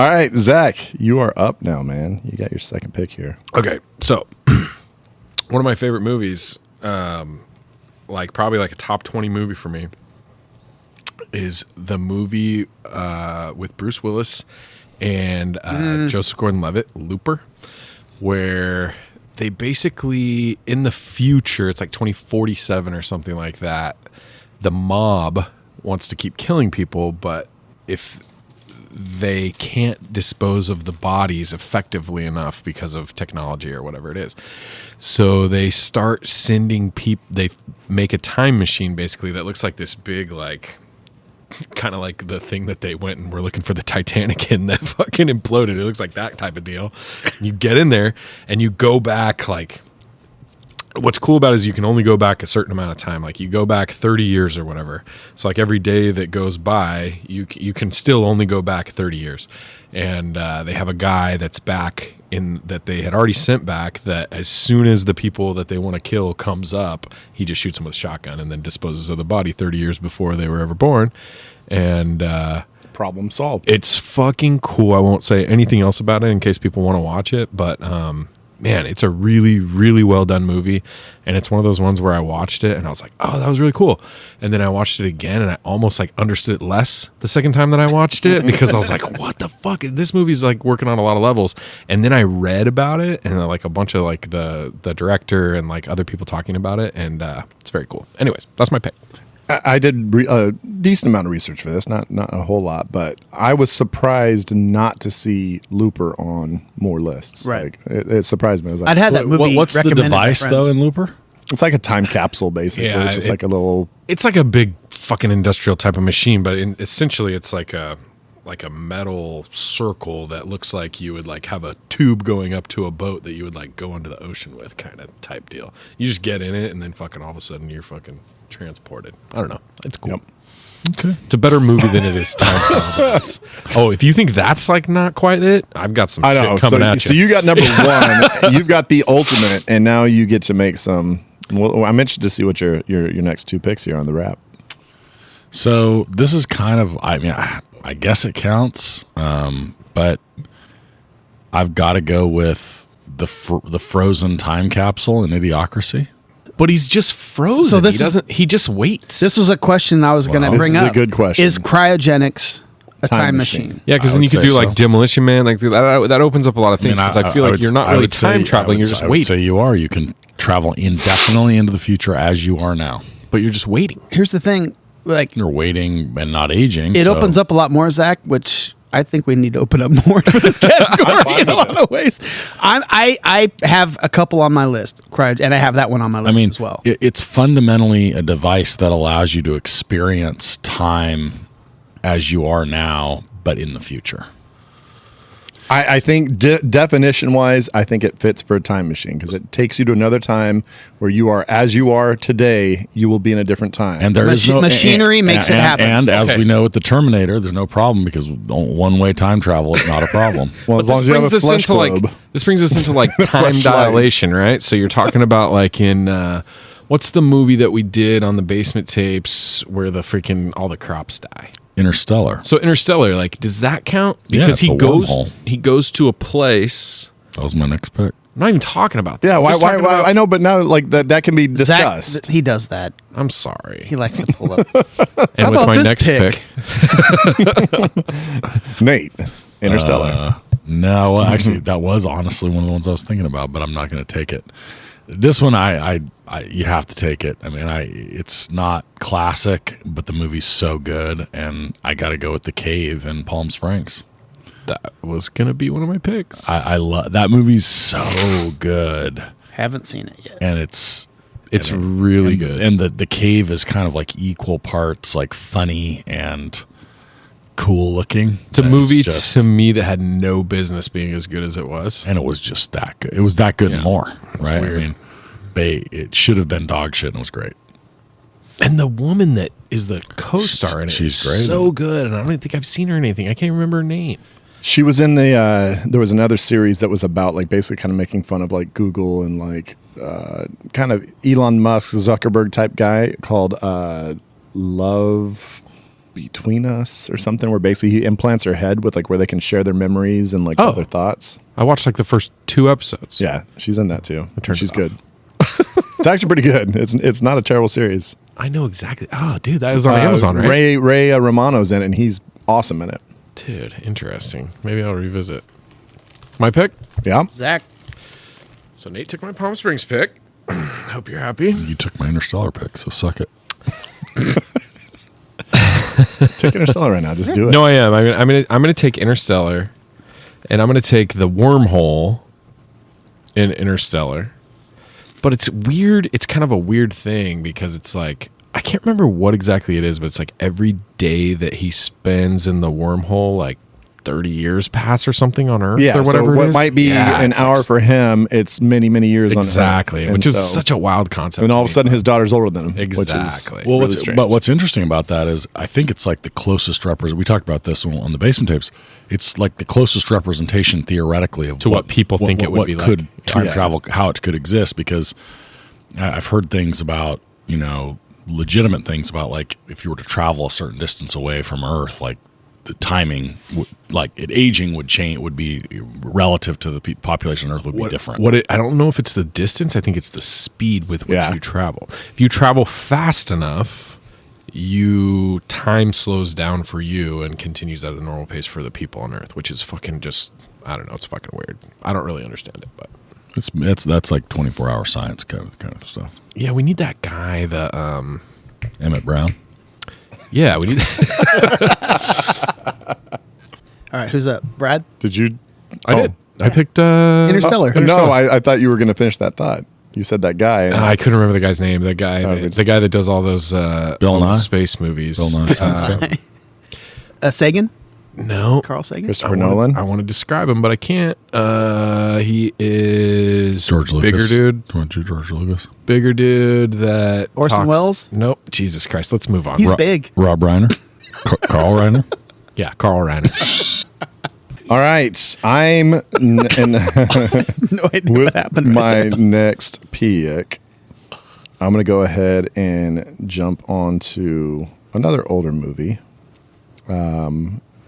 Speaker 6: right, Zach, you are up now, man. You got your second pick here.
Speaker 2: Okay, so one of my favorite movies, like probably like a top 20 movie for me, is the movie with Bruce Willis and Joseph Gordon-Levitt, Looper, where they basically, in the future, it's like 2047 or something like that, the mob wants to keep killing people, but if they can't dispose of the bodies effectively enough because of technology or whatever it is, so they start sending people, they make a time machine basically that looks like this big, like, kind of like the thing that they went and were looking for the Titanic in that fucking imploded. It looks like that type of deal. You get in there and you go back, like, what's cool about it is you can only go back a certain amount of time. Like you go back 30 years or whatever. So like every day that goes by, you can still only go back 30 years. And they have a guy that's back in that they had already sent back, that as soon as the people that they want to kill comes up, he just shoots them with a shotgun and then disposes of the body 30 years before they were ever born. And
Speaker 6: Problem solved.
Speaker 2: it's fucking cool. I won't say anything else about it in case people want to watch it, but man, it's a really, really well done movie. And it's one of those ones where I watched it and I was like, oh, that was really cool. And then I watched it again and I almost like understood it less the second time that I watched it, because I was like, what the fuck? This movie's like working on a lot of levels. And then I read about it and like a bunch of like the director and like other people talking about it. And it's very cool. Anyways, that's my pick.
Speaker 6: I did a decent amount of research for this, not a whole lot, but I was surprised not to see Looper on more lists.
Speaker 3: Right.
Speaker 6: Like, it surprised me. I was like,
Speaker 3: I'd had that movie.
Speaker 4: What's the
Speaker 3: recommended to
Speaker 4: device
Speaker 3: friends.
Speaker 4: though in Looper?
Speaker 6: it's like a time capsule, basically.
Speaker 2: Yeah,
Speaker 6: it's just like a little.
Speaker 2: It's like a big fucking industrial type of machine, but essentially it's like a metal circle that looks like you would like have a tube going up to a boat that you would like go into the ocean with, kind of type deal. You just get in it and then fucking all of a sudden you're fucking transported. I don't know. It's cool.
Speaker 6: Yep.
Speaker 4: Okay.
Speaker 2: It's a better movie than it is time travel. Oh, if you think that's like not quite it, I've got some
Speaker 6: I know.
Speaker 2: shit coming at
Speaker 6: So
Speaker 2: you.
Speaker 6: you got number one. You've got the ultimate, and now you get to make some. Well, I'm interested to see what your next two picks here on the wrap.
Speaker 4: So this is kind of, I mean, I guess it counts, but I've got to go with the frozen time capsule in Idiocracy.
Speaker 2: But he's just frozen.
Speaker 3: So this
Speaker 2: he doesn't. He just waits.
Speaker 3: This was a question I was going to
Speaker 6: This
Speaker 3: bring
Speaker 6: is
Speaker 3: up.
Speaker 6: a good question.
Speaker 3: Is cryogenics A time machine.
Speaker 2: Yeah, because
Speaker 4: I
Speaker 2: then
Speaker 4: would
Speaker 2: you could
Speaker 4: say
Speaker 2: do like
Speaker 4: so.
Speaker 2: Demolition Man. Like that opens up a lot of things. Because I feel like you're not really time traveling. You're just
Speaker 4: I would
Speaker 2: waiting.
Speaker 4: say you are. You can travel indefinitely into the future as you are now.
Speaker 2: But you're just waiting.
Speaker 3: Here's the thing, like
Speaker 4: You're waiting and not aging.
Speaker 3: it
Speaker 4: so-
Speaker 3: opens up a lot more, Zach, which I think we need to open up more for this category in a lot of ways. I have a couple on my list, and I have that one on my list as well.
Speaker 4: It's fundamentally a device that allows you to experience time as you are now, but in the future.
Speaker 6: I think definition wise, I think it fits for a time machine because it takes you to another time where you are as you are today. You will be in a different time.
Speaker 4: And there is no
Speaker 3: machinery makes it happen.
Speaker 4: And as we know with the Terminator, there's no problem because one-way time travel is not a problem.
Speaker 6: Well, as long as you have a flesh globe.
Speaker 2: This brings us into like time
Speaker 6: Fleshlight.
Speaker 2: dilation, right? So you're talking about like in what's the movie that we did on the basement tapes where the freaking all the crops die?
Speaker 4: Interstellar.
Speaker 2: So Interstellar, like, does that count?
Speaker 4: Yeah,
Speaker 2: Because
Speaker 4: it's a wormhole.
Speaker 2: he goes to a place.
Speaker 4: That was my next pick.
Speaker 2: I'm not even talking about that.
Speaker 6: Yeah,
Speaker 2: I'm
Speaker 6: why?
Speaker 2: just talking about-
Speaker 6: I know, but now like that can be discussed.
Speaker 3: Zach, he does that.
Speaker 2: I'm sorry.
Speaker 3: He likes to pull up.
Speaker 2: And with
Speaker 3: about
Speaker 2: my
Speaker 3: this
Speaker 2: next
Speaker 3: pick?
Speaker 2: pick,
Speaker 6: Nate, Interstellar.
Speaker 4: No, well, actually, that was honestly one of the ones I was thinking about, but I'm not going to take it. This one, I you have to take it. I mean, it's not classic, but the movie's so good, and I got to go with The Cave in Palm Springs.
Speaker 2: that was gonna be one of my picks.
Speaker 4: I love that movie's so good,
Speaker 3: Haven't seen it yet.
Speaker 4: and it's
Speaker 2: really good.
Speaker 4: And the cave is kind of like equal parts like funny and cool looking.
Speaker 2: It's a movie to me that had no business being as good as it was.
Speaker 4: And it was just that good. It was that good and more, right?
Speaker 2: weird.
Speaker 4: I mean, it should have been dog shit and it was great.
Speaker 2: And the woman that is the co-star in it
Speaker 4: She's
Speaker 2: is
Speaker 4: great.
Speaker 2: so good. And I don't even think I've seen her in anything. I can't remember her name.
Speaker 6: She was in the. There was another series that was about like basically kind of making fun of like Google and like kind of Elon Musk, Zuckerberg type guy called Love Between Us or something. Where basically he implants her head with like where they can share their memories and like all their thoughts.
Speaker 2: I watched like the first 2 episodes.
Speaker 6: Yeah, she's in that too.
Speaker 2: turned
Speaker 6: She's
Speaker 2: it
Speaker 6: good. It's actually pretty good. It's not a terrible series.
Speaker 2: I know exactly. Oh, dude, that was on Amazon, right?
Speaker 6: Ray Romano's in it, and he's awesome in it.
Speaker 2: Dude, interesting. Maybe I'll revisit. My pick?
Speaker 6: Yeah.
Speaker 3: Zach,
Speaker 2: So Nate took my Palm Springs pick. Hope you're happy.
Speaker 4: You took my Interstellar pick, so suck it.
Speaker 6: Take Interstellar right now. Just do it.
Speaker 2: No, I am. I'm gonna take Interstellar, and I'm gonna take the wormhole in Interstellar. But it's weird. It's kind of a weird thing because it's like I can't remember what exactly it is, but it's like every day that he spends in the wormhole, like 30 years pass or something on Earth
Speaker 6: Yeah,
Speaker 2: or whatever.
Speaker 6: so what
Speaker 2: it is.
Speaker 6: might be an
Speaker 2: it's
Speaker 6: hour for him, it's many, many years on Earth.
Speaker 2: exactly,
Speaker 6: And
Speaker 2: which is
Speaker 6: so-
Speaker 2: such a wild concept.
Speaker 6: And
Speaker 2: to
Speaker 6: all of a
Speaker 2: me.
Speaker 6: sudden, his daughter's older than him.
Speaker 2: Exactly.
Speaker 6: Which is
Speaker 4: Well,
Speaker 6: really strange.
Speaker 4: what's interesting about that is I think it's like the closest we talked about this on the basement tapes. It's like the closest representation theoretically of
Speaker 2: To what people think it would be like.
Speaker 4: could time
Speaker 6: Yeah.
Speaker 4: travel, how it could exist. Because I've heard things about legitimate things about like if you were to travel a certain distance away from Earth, like the timing, aging would change. Would be relative to the population on Earth would be different.
Speaker 2: I don't know if it's the distance. I think it's the speed with which
Speaker 6: Yeah.
Speaker 2: you travel. If you travel fast enough, time slows down for you and continues at a normal pace for the people on Earth, which is fucking just, I don't know. It's fucking weird. I don't really understand it, but
Speaker 4: That's like 24-hour science kind of stuff.
Speaker 2: yeah, we need that guy. The
Speaker 4: Emmett Brown.
Speaker 2: yeah, we need.
Speaker 3: all right, who's up? Brad?
Speaker 6: Did you?
Speaker 2: I did. I picked
Speaker 3: Interstellar.
Speaker 6: No, I thought you were going to finish that thought. You said that guy. And
Speaker 2: I couldn't remember the guy's name. The guy, the guy that does all those
Speaker 4: Bill Nye?
Speaker 2: space movies.
Speaker 4: Bill Nye. Science Guy.
Speaker 3: Sagan?
Speaker 2: No,
Speaker 3: Carl Sagan?
Speaker 6: Christopher Nolan.
Speaker 2: I want to describe him, but I can't. He is
Speaker 4: George Lucas.
Speaker 2: bigger dude.
Speaker 4: George Lucas.
Speaker 2: Bigger dude that
Speaker 3: Orson Welles?
Speaker 2: Nope. Jesus Christ. Let's move on.
Speaker 3: He's big.
Speaker 4: Rob Reiner. Carl Reiner.
Speaker 2: Yeah, Carl Reiner.
Speaker 6: All right, I'm
Speaker 3: No idea
Speaker 6: with
Speaker 3: what happened.
Speaker 6: my next pick. I'm going to go ahead and jump onto another older movie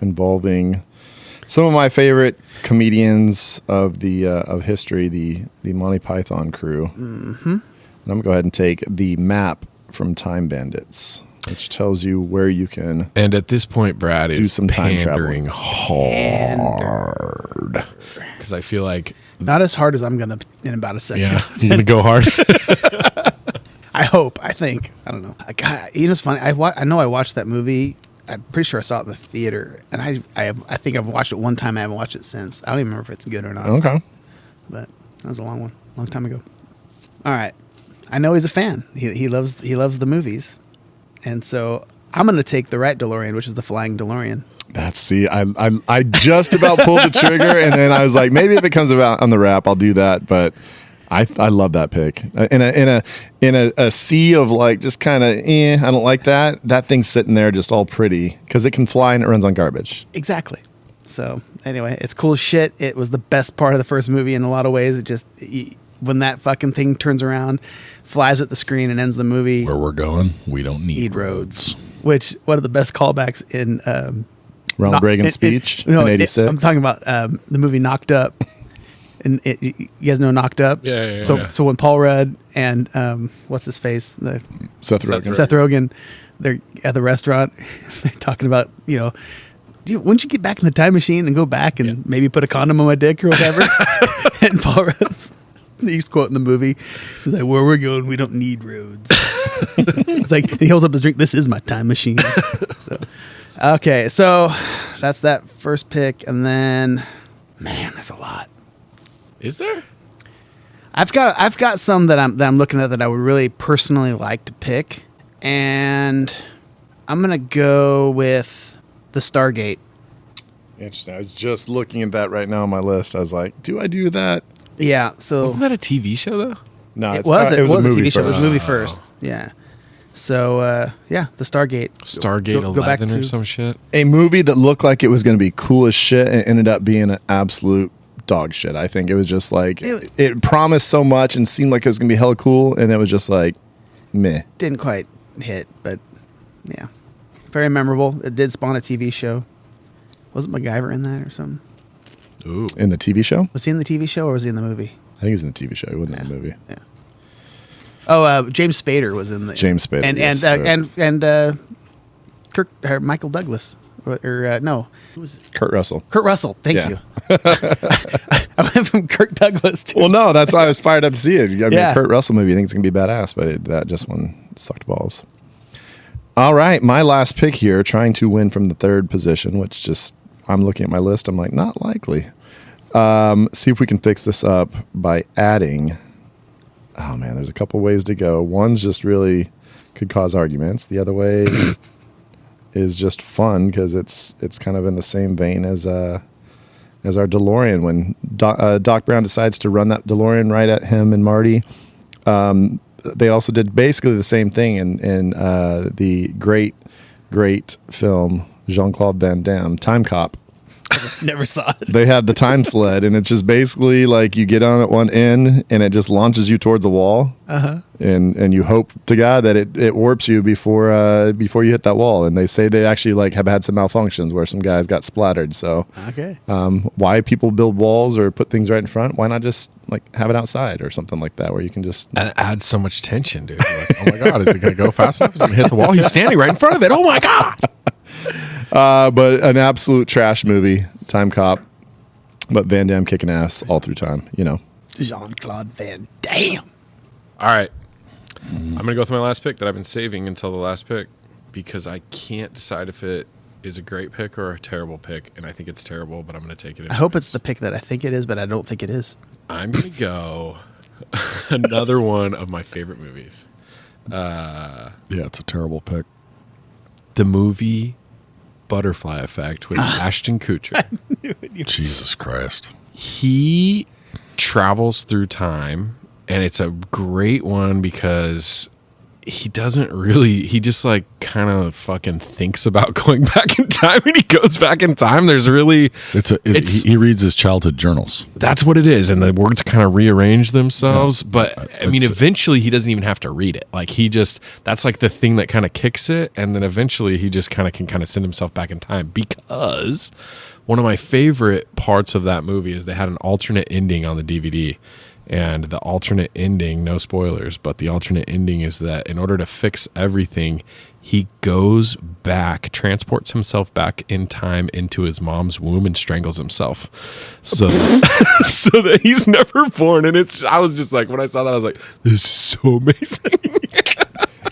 Speaker 6: involving some of my favorite comedians of the of history, the Monty Python crew. Mm-hmm. And I'm going to go ahead and take The Map from Time Bandits. which tells you where you can.
Speaker 2: And at this point, Brad is
Speaker 6: some time
Speaker 2: pandering hard. Because I feel like...
Speaker 3: Not as hard as I'm going to in about a second.
Speaker 2: Yeah, you're going to go hard?
Speaker 3: I hope. I think. I don't know. God, you know, it's funny. I know I watched that movie. I'm pretty sure I saw it in the theater. And I think I've watched it one time. I haven't watched it since. I don't even remember if it's good or not.
Speaker 6: Okay.
Speaker 3: But that was a long time ago. All right. I know he's a fan. He loves the movies. And so I'm going to take the right DeLorean, which is the Flying DeLorean.
Speaker 6: I just about pulled the trigger, and then I was like, maybe if it comes about on the wrap, I'll do that. But I love that pick. In a sea of like just kind of I don't like that. That thing's sitting there just all pretty because it can fly and it runs on garbage.
Speaker 3: Exactly. So anyway, it's cool as shit. It was the best part of the first movie in a lot of ways. It just when that fucking thing turns around, flies at the screen, and ends the movie.
Speaker 4: Where we're going, we don't need roads.
Speaker 3: Which one of the best callbacks in
Speaker 6: Ronald Reagan's speech in '86.
Speaker 3: I'm talking about the movie Knocked Up. And you guys know Knocked Up?
Speaker 2: Yeah.
Speaker 3: So when Paul Rudd and what's his face,
Speaker 6: Seth Rogen.
Speaker 3: Seth Rogen, they're at the restaurant. They're talking about, wouldn't you get back in the time machine and go back and maybe put a condom on my dick or whatever? And Paul Rudd, he's quoting the movie. He's like, "Where we're going, we don't need roads." It's like he holds up his drink. This is my time machine. Okay, so that's that first pick, and then, man, there's a lot.
Speaker 2: Is there?
Speaker 3: I've got some that I'm looking at that I would really personally like to pick, and I'm gonna go with the Stargate.
Speaker 6: Interesting. I was just looking at that right now on my list. I was like, do I do that?
Speaker 3: Yeah. So
Speaker 2: wasn't that a TV show though?
Speaker 6: No,
Speaker 3: it was a
Speaker 6: movie
Speaker 3: TV show. It was a
Speaker 6: first.
Speaker 3: movie first. Yeah. So the Stargate.
Speaker 2: Stargate 11 or some shit.
Speaker 6: A movie that looked like it was going to be cool as shit and ended up being an absolute dog shit. I think it was just like it promised so much and seemed like it was going to be hella cool, and it was just like meh.
Speaker 3: Didn't quite hit, but yeah, very memorable. It did spawn a TV show. Wasn't MacGyver in that or something?
Speaker 2: Ooh.
Speaker 6: In the TV show?
Speaker 3: Was he in the TV show or was he in the movie?
Speaker 6: I think he was in the TV show. He wasn't in the movie.
Speaker 3: Yeah. Oh, James Spader was in the
Speaker 6: James Spader,
Speaker 3: and Michael Douglas or no, who was it?
Speaker 6: Kurt Russell.
Speaker 3: Kurt Russell. Thank
Speaker 6: Yeah.
Speaker 3: you. I went from Kirk Douglas to
Speaker 6: Well, no, that's why I was fired up to see it. I mean,
Speaker 3: Yeah.
Speaker 6: Kurt Russell movie, I think it's gonna be badass, but that just one sucked balls. All right, my last pick here, trying to win from the third position, which just I'm looking at my list. I'm like, not likely. See if we can fix this up by adding. Oh man, there's a couple ways to go. One's just really could cause arguments. The other way is just fun because it's kind of in the same vein as our DeLorean. When Doc Brown decides to run that DeLorean right at him and Marty, they also did basically the same thing in the great film Jean-Claude Van Damme, Time Cop.
Speaker 3: never saw it.
Speaker 6: They had the time sled, and it's just basically like you get on at one end, and it just launches you towards the wall, and you hope to God that it warps you before you hit that wall. And they say they actually like have had some malfunctions where some guys got splattered. So
Speaker 3: Okay.
Speaker 6: why people build walls or put things right in front? Why not just like have it outside or something like that where you can just
Speaker 2: That adds so much tension, dude. Like, oh my God, is it going to go fast enough? Is it going to hit the wall? He's standing right in front of it. Oh my God.
Speaker 6: but an absolute trash movie, Time Cop. But Van Damme kicking ass all through time, you know.
Speaker 3: Jean-Claude Van Damme.
Speaker 2: All right. I'm going to go with my last pick that I've been saving until the last pick because I can't decide if it is a great pick or a terrible pick. And I think it's terrible, but I'm going to take it.
Speaker 3: I hope it's the pick that I think it is, but I don't think it is.
Speaker 2: I'm going to go another one of my favorite movies.
Speaker 4: Yeah, it's a terrible pick.
Speaker 2: The movie Butterfly Effect with Ashton Kutcher.
Speaker 4: Jesus Christ.
Speaker 2: He travels through time, and it's a great one because he just like kind of fucking thinks about going back in time, and he goes back in time. There's really
Speaker 4: He reads his childhood journals.
Speaker 2: that's what it is, and the words kind of rearrange themselves. But I mean, eventually he doesn't even have to read it. Like that's like the thing that kind of kicks it, and then eventually he just kind of can kind of send himself back in time. Because one of my favorite parts of that movie is they had an alternate ending on the DVD. And the alternate ending, no spoilers, but the alternate ending is that in order to fix everything, he goes back, transports himself back in time into his mom's womb and strangles himself, so so that he's never born. And I was just like, when I saw that, I was like, this is so amazing.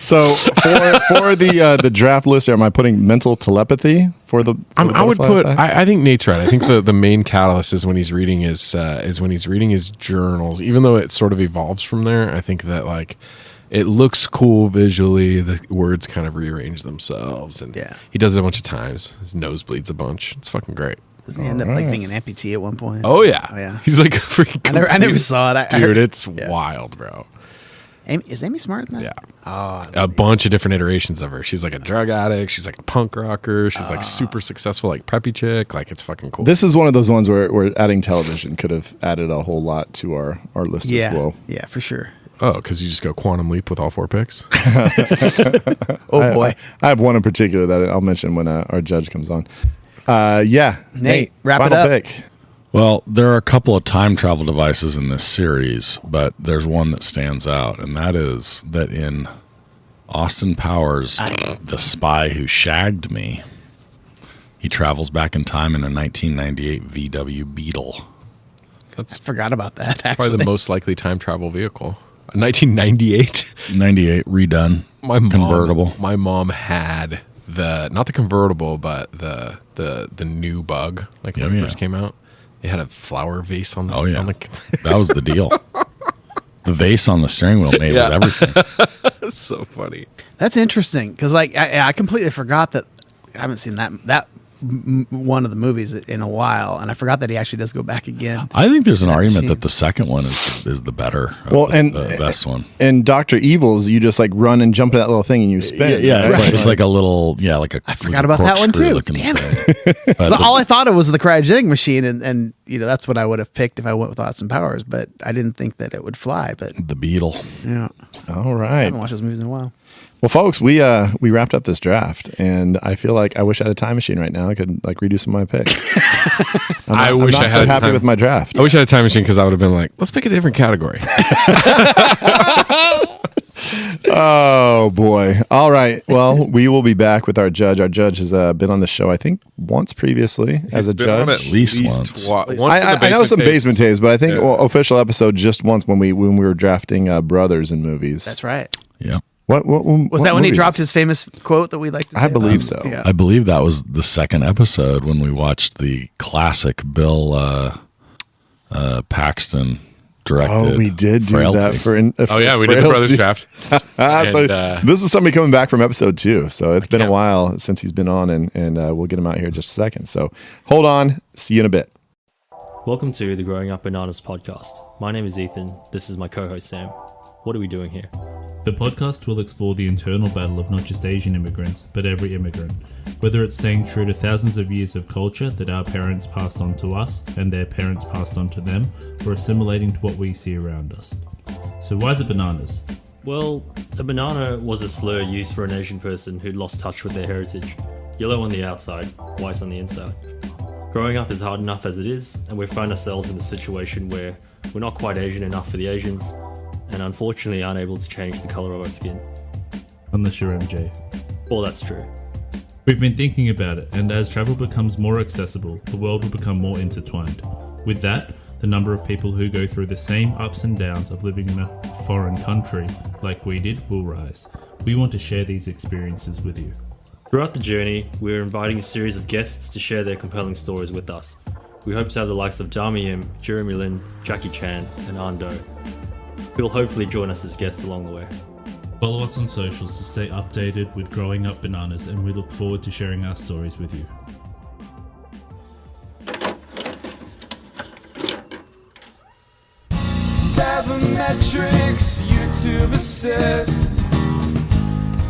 Speaker 6: So for the draft listener, am I putting mental telepathy for the?
Speaker 2: I would put. I think Nate's right. I think the main catalyst is when he's reading his journals. Even though it sort of evolves from there, I think that like it looks cool visually. The words kind of rearrange themselves, and he does it a bunch of times. His nose bleeds a bunch. It's fucking great.
Speaker 3: Doesn't he end up like being an amputee at one point?
Speaker 2: Oh yeah,
Speaker 3: Oh, yeah.
Speaker 2: He's like a freaking.
Speaker 3: I never saw it,
Speaker 2: dude. It's wild, bro.
Speaker 3: Is Amy smart in that?
Speaker 2: Yeah.
Speaker 3: Oh,
Speaker 2: a bunch of different iterations of her. She's like a drug addict. She's like a punk rocker. She's like super successful, like preppy chick. Like it's fucking cool.
Speaker 6: This is one of those ones where adding television could have added a whole lot to our list as well.
Speaker 3: Yeah, for sure.
Speaker 2: Oh, because you just go quantum leap with all 4 picks?
Speaker 3: Oh, boy.
Speaker 6: I have one in particular that I'll mention when our judge comes on. Nate,
Speaker 3: wrap it
Speaker 6: final
Speaker 3: up.
Speaker 6: pick.
Speaker 4: Well, there are a couple of time travel devices in this series, but there's one that stands out, and that is that in Austin Powers, The Spy Who Shagged Me, he travels back in time in a 1998 VW Beetle.
Speaker 3: I forgot about that, actually.
Speaker 2: Probably the most likely time travel vehicle. 1998?
Speaker 4: 98, redone, convertible.
Speaker 2: My mom had not the convertible, but the new Bug, like when it first came out. It had a flower vase on the...
Speaker 4: Oh, yeah. That was the deal. The vase on the steering wheel made with everything.
Speaker 2: That's so funny.
Speaker 3: That's interesting, because like I completely forgot that I haven't seen that one of the movies in a while, and I forgot that he actually does go back again.
Speaker 4: I think there's an argument that the second one is the better, the best one.
Speaker 6: And Dr. Evil's, you just like run and jump in that little thing and you spin.
Speaker 4: Yeah, it's like a little, I
Speaker 3: forgot about that one too. Damn it! All I thought it was the cryogenic machine, and that's what I would have picked if I went with Austin Powers, but I didn't think that it would fly. But
Speaker 4: the Beetle.
Speaker 3: Yeah.
Speaker 6: All
Speaker 3: I
Speaker 6: right.
Speaker 3: haven't watched those movies in a while.
Speaker 6: Well, folks, we wrapped up this draft, and I feel like I wish I had a time machine right now. I could like redo some of my picks. I'm not so happy with my draft.
Speaker 2: I wish I had a time machine because I would have been like, let's pick a different category.
Speaker 6: Oh boy! All right. Well, we will be back with our judge. Our judge has been on the show, I think, once previously as a judge.
Speaker 4: at least once.
Speaker 6: I know some basement tapes, but I think official episode just once when we were drafting brothers in movies.
Speaker 3: That's right.
Speaker 4: Yeah.
Speaker 6: What
Speaker 3: was that when he dropped his famous quote that we like to say?
Speaker 6: I believe so.
Speaker 3: Yeah.
Speaker 4: I believe that was the second episode when we watched the classic Bill Paxton directed.
Speaker 6: Oh, we did do
Speaker 4: Frailty.
Speaker 6: that for.
Speaker 2: We did the brothers draft.
Speaker 6: So this is somebody coming back from episode 2. So it's been a while since he's been on, and we'll get him out here in just a second. So hold on. See you in a bit.
Speaker 7: Welcome to the Growing Up Bananas podcast. My name is Ethan. This is my co-host Sam. What are we doing here?
Speaker 8: The podcast will explore the internal battle of not just Asian immigrants, but every immigrant, whether it's staying true to thousands of years of culture that our parents passed on to us and their parents passed on to them, or assimilating to what we see around us. So why is it bananas?
Speaker 7: Well, a banana was a slur used for an Asian person who'd lost touch with their heritage. Yellow on the outside, white on the inside. Growing up is hard enough as it is, and we find ourselves in a situation where we're not quite Asian enough for the Asians, and unfortunately aren't able to change the colour of our skin.
Speaker 8: Unless you're MJ.
Speaker 7: Well, that's true.
Speaker 8: We've been thinking about it, and as travel becomes more accessible, the world will become more intertwined. With that, the number of people who go through the same ups and downs of living in a foreign country, like we did, will rise. We want to share these experiences with you.
Speaker 7: Throughout the journey, we're inviting a series of guests to share their compelling stories with us. We hope to have the likes of Dami Yim, Jeremy Lin, Jackie Chan, and Ando, who will hopefully join us as guests along the way.
Speaker 8: Follow us on socials to stay updated with Growing Up Bananas, and we look forward to sharing our stories with you.
Speaker 5: Bathymetrics, YouTube assist.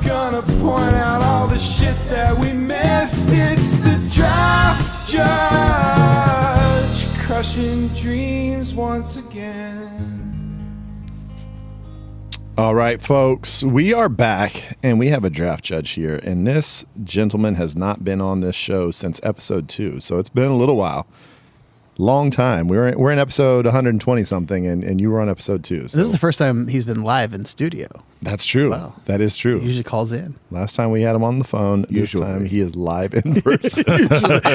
Speaker 5: Gonna point out all the shit that we missed. It's the draft judge, crushing dreams once again.
Speaker 6: All right, folks, we are back, and we have a draft judge here, and this gentleman has not been on this show since episode 2, so it's been a little while. long time. We're in episode 120 something, and you were on episode 2. So
Speaker 3: This is the first time he's been live in studio.
Speaker 6: that's true.
Speaker 3: Wow.
Speaker 6: That is true.
Speaker 3: He usually calls in.
Speaker 6: Last time we had him on the phone. This time he is live in person.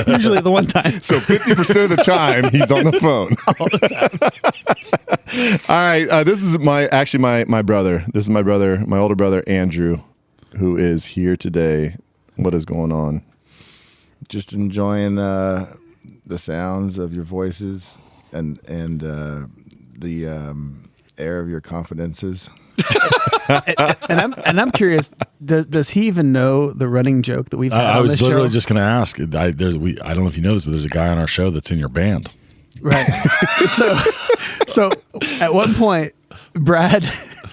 Speaker 3: Usually the one time.
Speaker 6: So 50% of the time he's on the phone. All the time. All right. This is my brother. This is my brother, my older brother, Andrew, who is here today. What is going on?
Speaker 9: Just enjoying the sounds of your voices and the air of your confidences.
Speaker 3: and I'm curious. Does he even know the running joke that we've had
Speaker 4: I
Speaker 3: on
Speaker 4: was
Speaker 3: this
Speaker 4: literally
Speaker 3: show?
Speaker 4: just going to ask. I don't know if you know this, but there's a guy on our show that's in your band.
Speaker 3: Right. so at one point, Brad,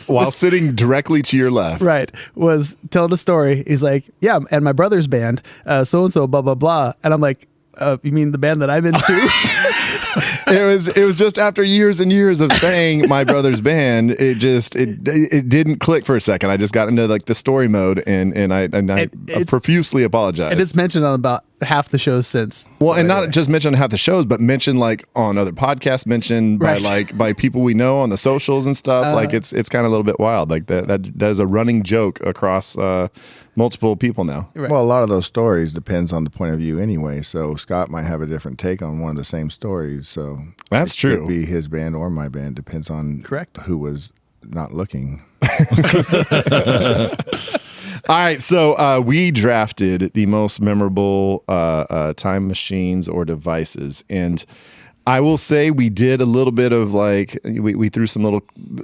Speaker 6: While sitting directly to your left.
Speaker 3: right, was telling a story. He's like, "Yeah, and my brother's band, so and so, blah blah blah," and I'm like, "You mean the band that I'm in too?"
Speaker 6: It was just after years and years of saying my brother's band, it didn't click for a second. I just got into like the story mode, and I
Speaker 3: It's-
Speaker 6: profusely apologize.
Speaker 3: And it's mentioned on about half the shows since.
Speaker 6: Well,
Speaker 3: So
Speaker 6: and
Speaker 3: anyway.
Speaker 6: not just mentioned half the shows, but mentioned like on other podcasts, mentioned
Speaker 3: Right.
Speaker 6: by people we know on the socials and stuff. Like it's kind of a little bit wild. Like that is a running joke across multiple people now.
Speaker 3: Right.
Speaker 9: Well, a lot of those stories depends on the point of view anyway. So Scott might have a different take on one of the same stories. So
Speaker 6: That's
Speaker 9: it
Speaker 6: true.
Speaker 9: could be his band or my band. Depends on
Speaker 3: Correct.
Speaker 9: who was not looking.
Speaker 6: All right, so we drafted the most memorable time machines or devices, and I will say we did a little bit of like we threw some little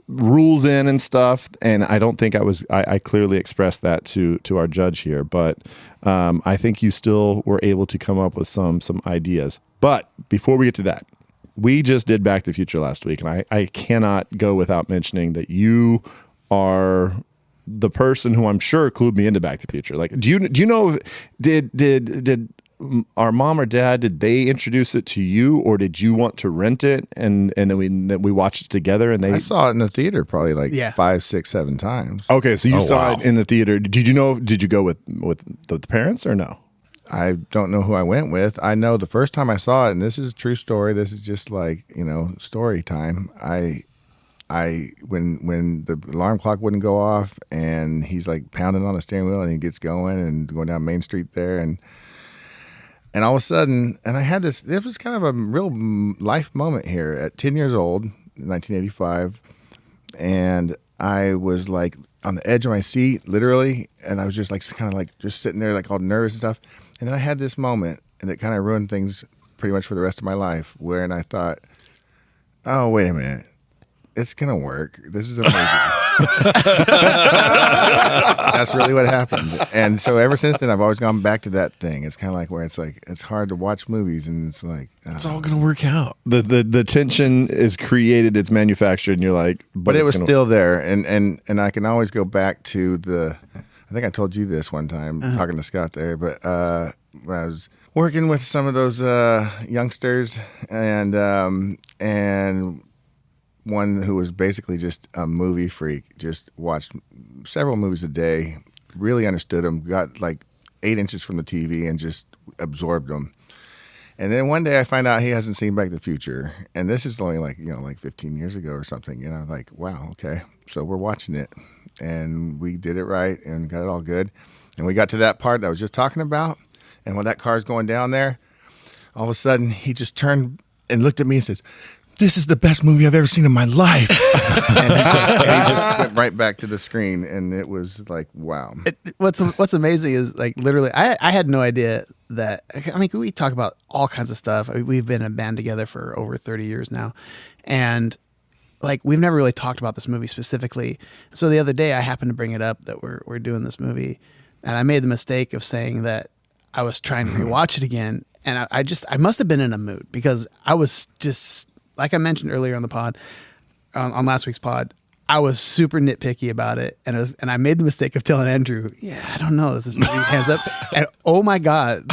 Speaker 6: rules in and stuff, and I don't think I clearly expressed that to our judge here, but I think you still were able to come up with some ideas. But before we get to that, we just did Back to the Future last week, and I cannot go without mentioning that you are the person who I'm sure clued me into Back to the Future. Like, do you know? Did our mom or dad, did they introduce it to you, or did you want to rent it and then we watched it together? And
Speaker 9: I saw it in the theater probably like
Speaker 3: Yeah.
Speaker 9: 5, 6, 7 times.
Speaker 6: Okay, so you saw
Speaker 4: wow.
Speaker 6: it in the theater. Did you know? Did you go with the parents or no?
Speaker 9: I don't know who I went with. I know the first time I saw it, and this is a true story. This is just like, story time. When the alarm clock wouldn't go off and he's like pounding on the steering wheel and he gets going and going down Main Street there and all of a sudden, and I had this was kind of a real life moment here at 10 years old, 1985, and I was like on the edge of my seat, literally, and I was just like kind of like just sitting there like all nervous and stuff. And then I had this moment, and it kind of ruined things pretty much for the rest of my life, wherein I thought, oh, wait a minute. It's going to work. This is amazing. That's really what happened. And so ever since then, I've always gone back to that thing. It's kind of like where it's like, it's hard to watch movies, and it's like,
Speaker 2: It's all gonna work out.
Speaker 6: The tension is created, it's manufactured, and you're like,
Speaker 9: but it
Speaker 6: it's
Speaker 9: was
Speaker 6: gonna-
Speaker 9: still there. And I can always go back to I think I told you this one time talking to Scott there, but when I was working with some of those youngsters and one who was basically just a movie freak, just watched several movies a day, really understood them, got like 8 inches from the TV and just absorbed them. And then one day I find out he hasn't seen Back to the Future. And this is only like 15 years ago or something. And I'm like, wow, okay. So we're watching it. And we did it right and got it all good. And we got to that part that I was just talking about. And when that car's going down there, all of a sudden he just turned and looked at me and says, "This is the best movie I've ever seen in my life." and he just went right back to the screen. And it was like, wow.
Speaker 3: What's amazing is like literally I had no idea that, I mean, we talk about all kinds of stuff. We've been in a band together for over 30 years now, and like we've never really talked about this movie specifically. So the other day I happened to bring it up that we're doing this movie, and I made the mistake of saying that I was trying to rewatch it again, and I must have been in a mood because I was just, like I mentioned earlier on the pod, on last week's pod, I was super nitpicky about it, and I made the mistake of telling Andrew, "Yeah, I don't know if this movie hands up." And oh my god,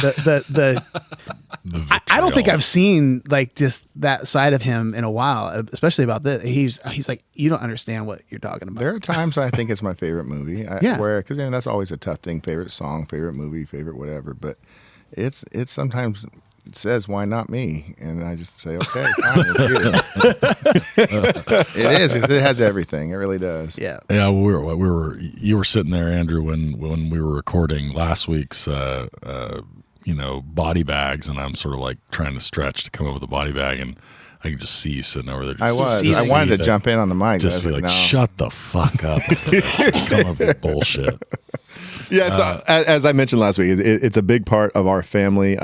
Speaker 3: I don't think I've seen like just that side of him in a while, especially about this. He's like, "You don't understand what you're talking about."
Speaker 9: There are times I think it's my favorite movie.
Speaker 3: Yeah.
Speaker 9: Because that's always a tough thing. Favorite song, favorite movie, favorite whatever. But it's sometimes it says, "Why not me?" And I just say, "Okay, fine, it's you." It is. It has everything. It really does.
Speaker 3: Yeah.
Speaker 4: Yeah, you were sitting there, Andrew, when we were recording last week's body bags, and I'm sort of like trying to stretch to come up with a body bag, and I can just see you sitting over there.
Speaker 9: I wanted to jump in on the mic.
Speaker 4: Just be like, no. Shut the fuck up. Come up with bullshit.
Speaker 6: Yeah, so as I mentioned last week, it's a big part of our family.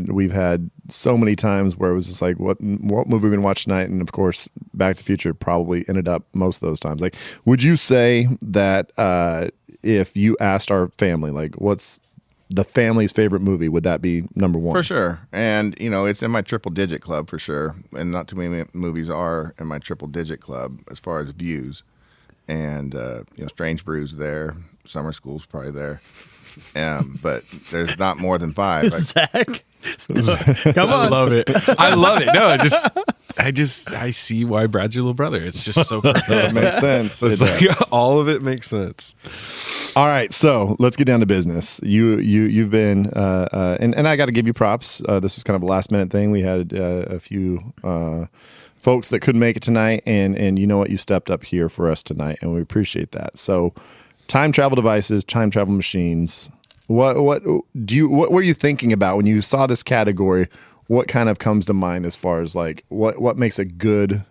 Speaker 6: We've had so many times where it was just like, what movie we're going to watch tonight? And of course, Back to the Future probably ended up most of those times. Like, would you say that if you asked our family, like, what's the family's favorite movie, would that be number one?
Speaker 9: For sure. And, it's in my triple digit club for sure. And not too many movies are in my triple digit club as far as views. And, Strange Brew's there. Summer School's probably there. But there's not more than 5.
Speaker 3: Zach, come on.
Speaker 2: I love it. No, I see why Brad's your little brother. It's just so perfect.
Speaker 6: It makes sense.
Speaker 2: It's like, all of it makes sense.
Speaker 6: All right, so let's get down to business. You've been and I got to give you props. This was kind of a last minute thing. We had a few folks that couldn't make it tonight, and you know what, you stepped up here for us tonight, and we appreciate that. So, time travel devices, time travel machines. What were you thinking about when you saw this category? What kind of comes to mind as far as like what makes a good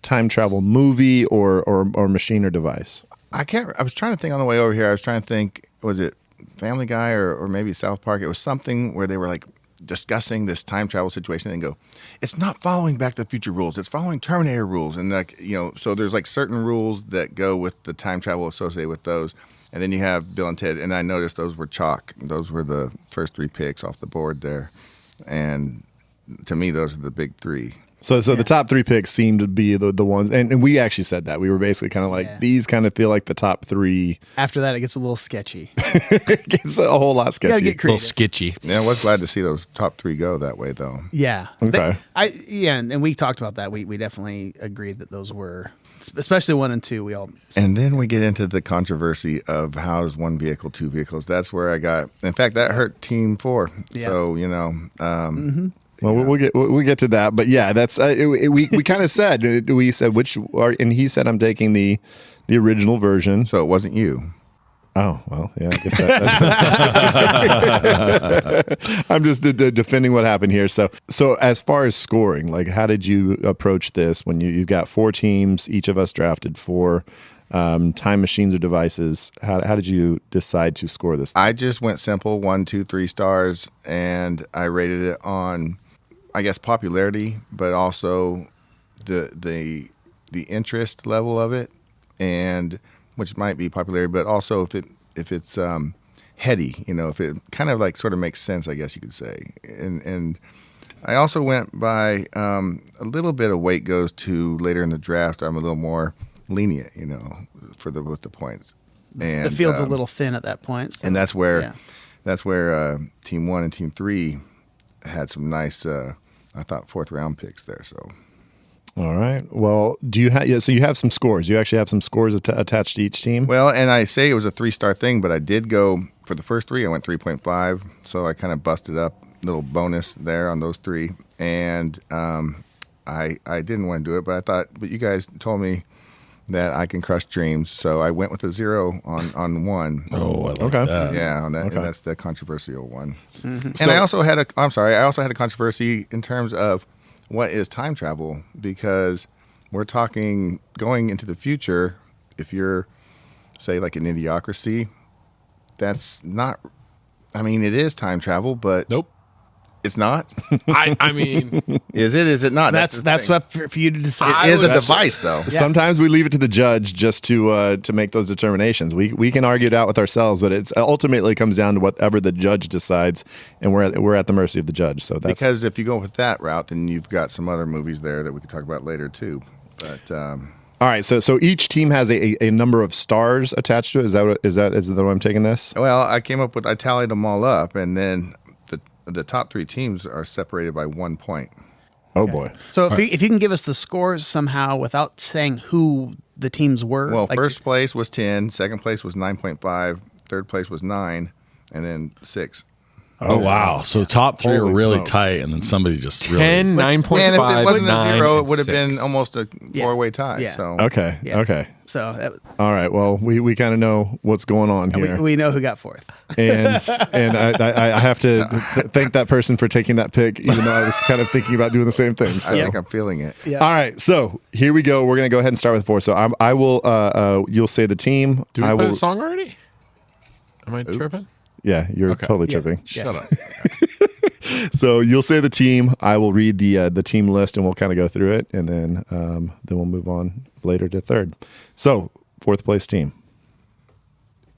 Speaker 6: time travel movie or machine or device?
Speaker 9: I was trying to think on the way over here. I was trying to think, was it Family Guy or maybe South Park? It was something where they were like discussing this time travel situation and go, it's not following Back to the Future rules. It's following Terminator rules. And so there's like certain rules that go with the time travel associated with those. And then you have Bill and Ted. And I noticed those were chalk. Those were the first 3 picks off the board there. And to me, those are the big 3.
Speaker 6: So the top 3 picks seem to be the ones, and we actually said that. We were basically kind of like, these kind of feel like the top 3.
Speaker 3: After that, it gets a little sketchy.
Speaker 6: It gets a whole lot sketchy.
Speaker 3: You gotta get creative.
Speaker 2: A little sketchy.
Speaker 9: Yeah, I was glad to see those top 3 go that way, though.
Speaker 3: Yeah.
Speaker 6: Okay.
Speaker 3: And we talked about that. We definitely agreed that those were, especially 1 and 2. We all.
Speaker 9: And then we get into the controversy of how is 1 vehicle, 2 vehicles. That's where I got. In fact, that hurt Team 4.
Speaker 3: Yeah.
Speaker 9: So
Speaker 6: Well, we'll get to that, but yeah, that's we kind of said which are, and he said I'm taking the original version.
Speaker 9: So it wasn't you.
Speaker 6: Oh well, yeah. I guess that, I'm just defending what happened here. So as far as scoring, like, how did you approach this when you've got 4 teams, each of us drafted 4 time machines or devices? How did you decide to score this?
Speaker 9: I just went simple, 1, 2, 3 stars, and I rated it on, I guess, popularity, but also the interest level of it, and which might be popularity, but also if it's heady, if it kind of like sort of makes sense, I guess you could say. And I also went by a little bit of weight goes to later in the draft. I'm a little more lenient, with the points. And
Speaker 3: The field's a little thin at that point. So,
Speaker 9: and that's where Team 1 and Team 3 had some nice, I thought, 4th round picks there. So,
Speaker 6: all right. Well, do you have? Yeah, so you have some scores. You actually have some scores attached to each team.
Speaker 9: Well, and I say it was a 3-star thing, but I did go for the first 3. I went 3.5, so I kind of busted up a little bonus there on those 3. And I didn't want to do it, but I thought, but you guys told me that I can crush dreams, so I went with a 0 on 1.
Speaker 4: Oh, I like
Speaker 6: Okay.
Speaker 4: that.
Speaker 9: Yeah, on that,
Speaker 6: Okay.
Speaker 9: and that's the controversial one.
Speaker 3: Mm-hmm.
Speaker 9: And I also had a controversy in terms of what is time travel, because we're talking going into the future. If you're, say, like an Idiocracy, that's not, I mean, it is time travel, but
Speaker 2: Nope.
Speaker 9: it's not.
Speaker 2: I mean,
Speaker 9: Is it? Is it not?
Speaker 3: That's
Speaker 9: the thing.
Speaker 3: what for you to decide.
Speaker 9: It is a device, though.
Speaker 6: Sometimes we leave it to the judge just to make those determinations. We can argue it out with ourselves, but it's ultimately comes down to whatever the judge decides, and we're at the mercy of the judge. So that's
Speaker 9: Because if you go with that route, then you've got some other movies there that we could talk about later too. But
Speaker 6: all right. So each team has a number of stars attached to it. Is that what I'm taking this?
Speaker 9: well, I tallied them all up, and then the top 3 teams are separated by 1 point.
Speaker 6: Oh boy.
Speaker 3: So if you can give us the scores somehow without saying who the teams were.
Speaker 9: Well,
Speaker 3: like,
Speaker 9: first place was 10, second place was 9.5, third place was 9, and then 6.
Speaker 4: Oh, wow. So the top three are
Speaker 6: Holy
Speaker 4: really
Speaker 6: smokes.
Speaker 4: tight, and then somebody just
Speaker 2: 10,
Speaker 4: really...
Speaker 2: 9.5,
Speaker 9: And if it wasn't
Speaker 2: 9,
Speaker 9: a 0, it
Speaker 2: and
Speaker 9: would have
Speaker 2: 6.
Speaker 9: been almost a four-way tie.
Speaker 3: Yeah.
Speaker 9: So
Speaker 6: Okay.
Speaker 3: Yeah.
Speaker 6: Okay.
Speaker 3: So that,
Speaker 6: All right. Well, we kind of know what's going on here.
Speaker 3: we know who got fourth.
Speaker 6: and I have to thank that person for taking that pick, even though I was kind of thinking about doing the same thing. So.
Speaker 9: I think I'm feeling it.
Speaker 3: Yeah.
Speaker 6: All right, so here we go. We're gonna go ahead and start with 4. So I will. You'll say the team.
Speaker 2: Do we
Speaker 6: I
Speaker 2: play
Speaker 6: will.
Speaker 2: the song already? Am I tripping?
Speaker 6: Yeah, you're
Speaker 2: Okay.
Speaker 6: totally
Speaker 3: Yeah.
Speaker 6: tripping.
Speaker 2: Shut up.
Speaker 6: So you'll say the team. I will read the team list, and we'll kind of go through it, and then we'll move on later to third. So 4th place team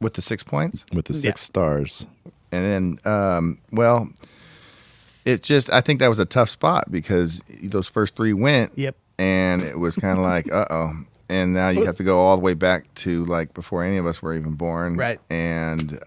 Speaker 9: With the 6 points.
Speaker 6: with the 6 stars.
Speaker 9: And then, well, it just, I think that was a tough spot because those first 3 went.
Speaker 3: Yep.
Speaker 9: And it was kind of like, uh-oh. And now you have to go all the way back to like before any of us were even born.
Speaker 3: Right.
Speaker 9: And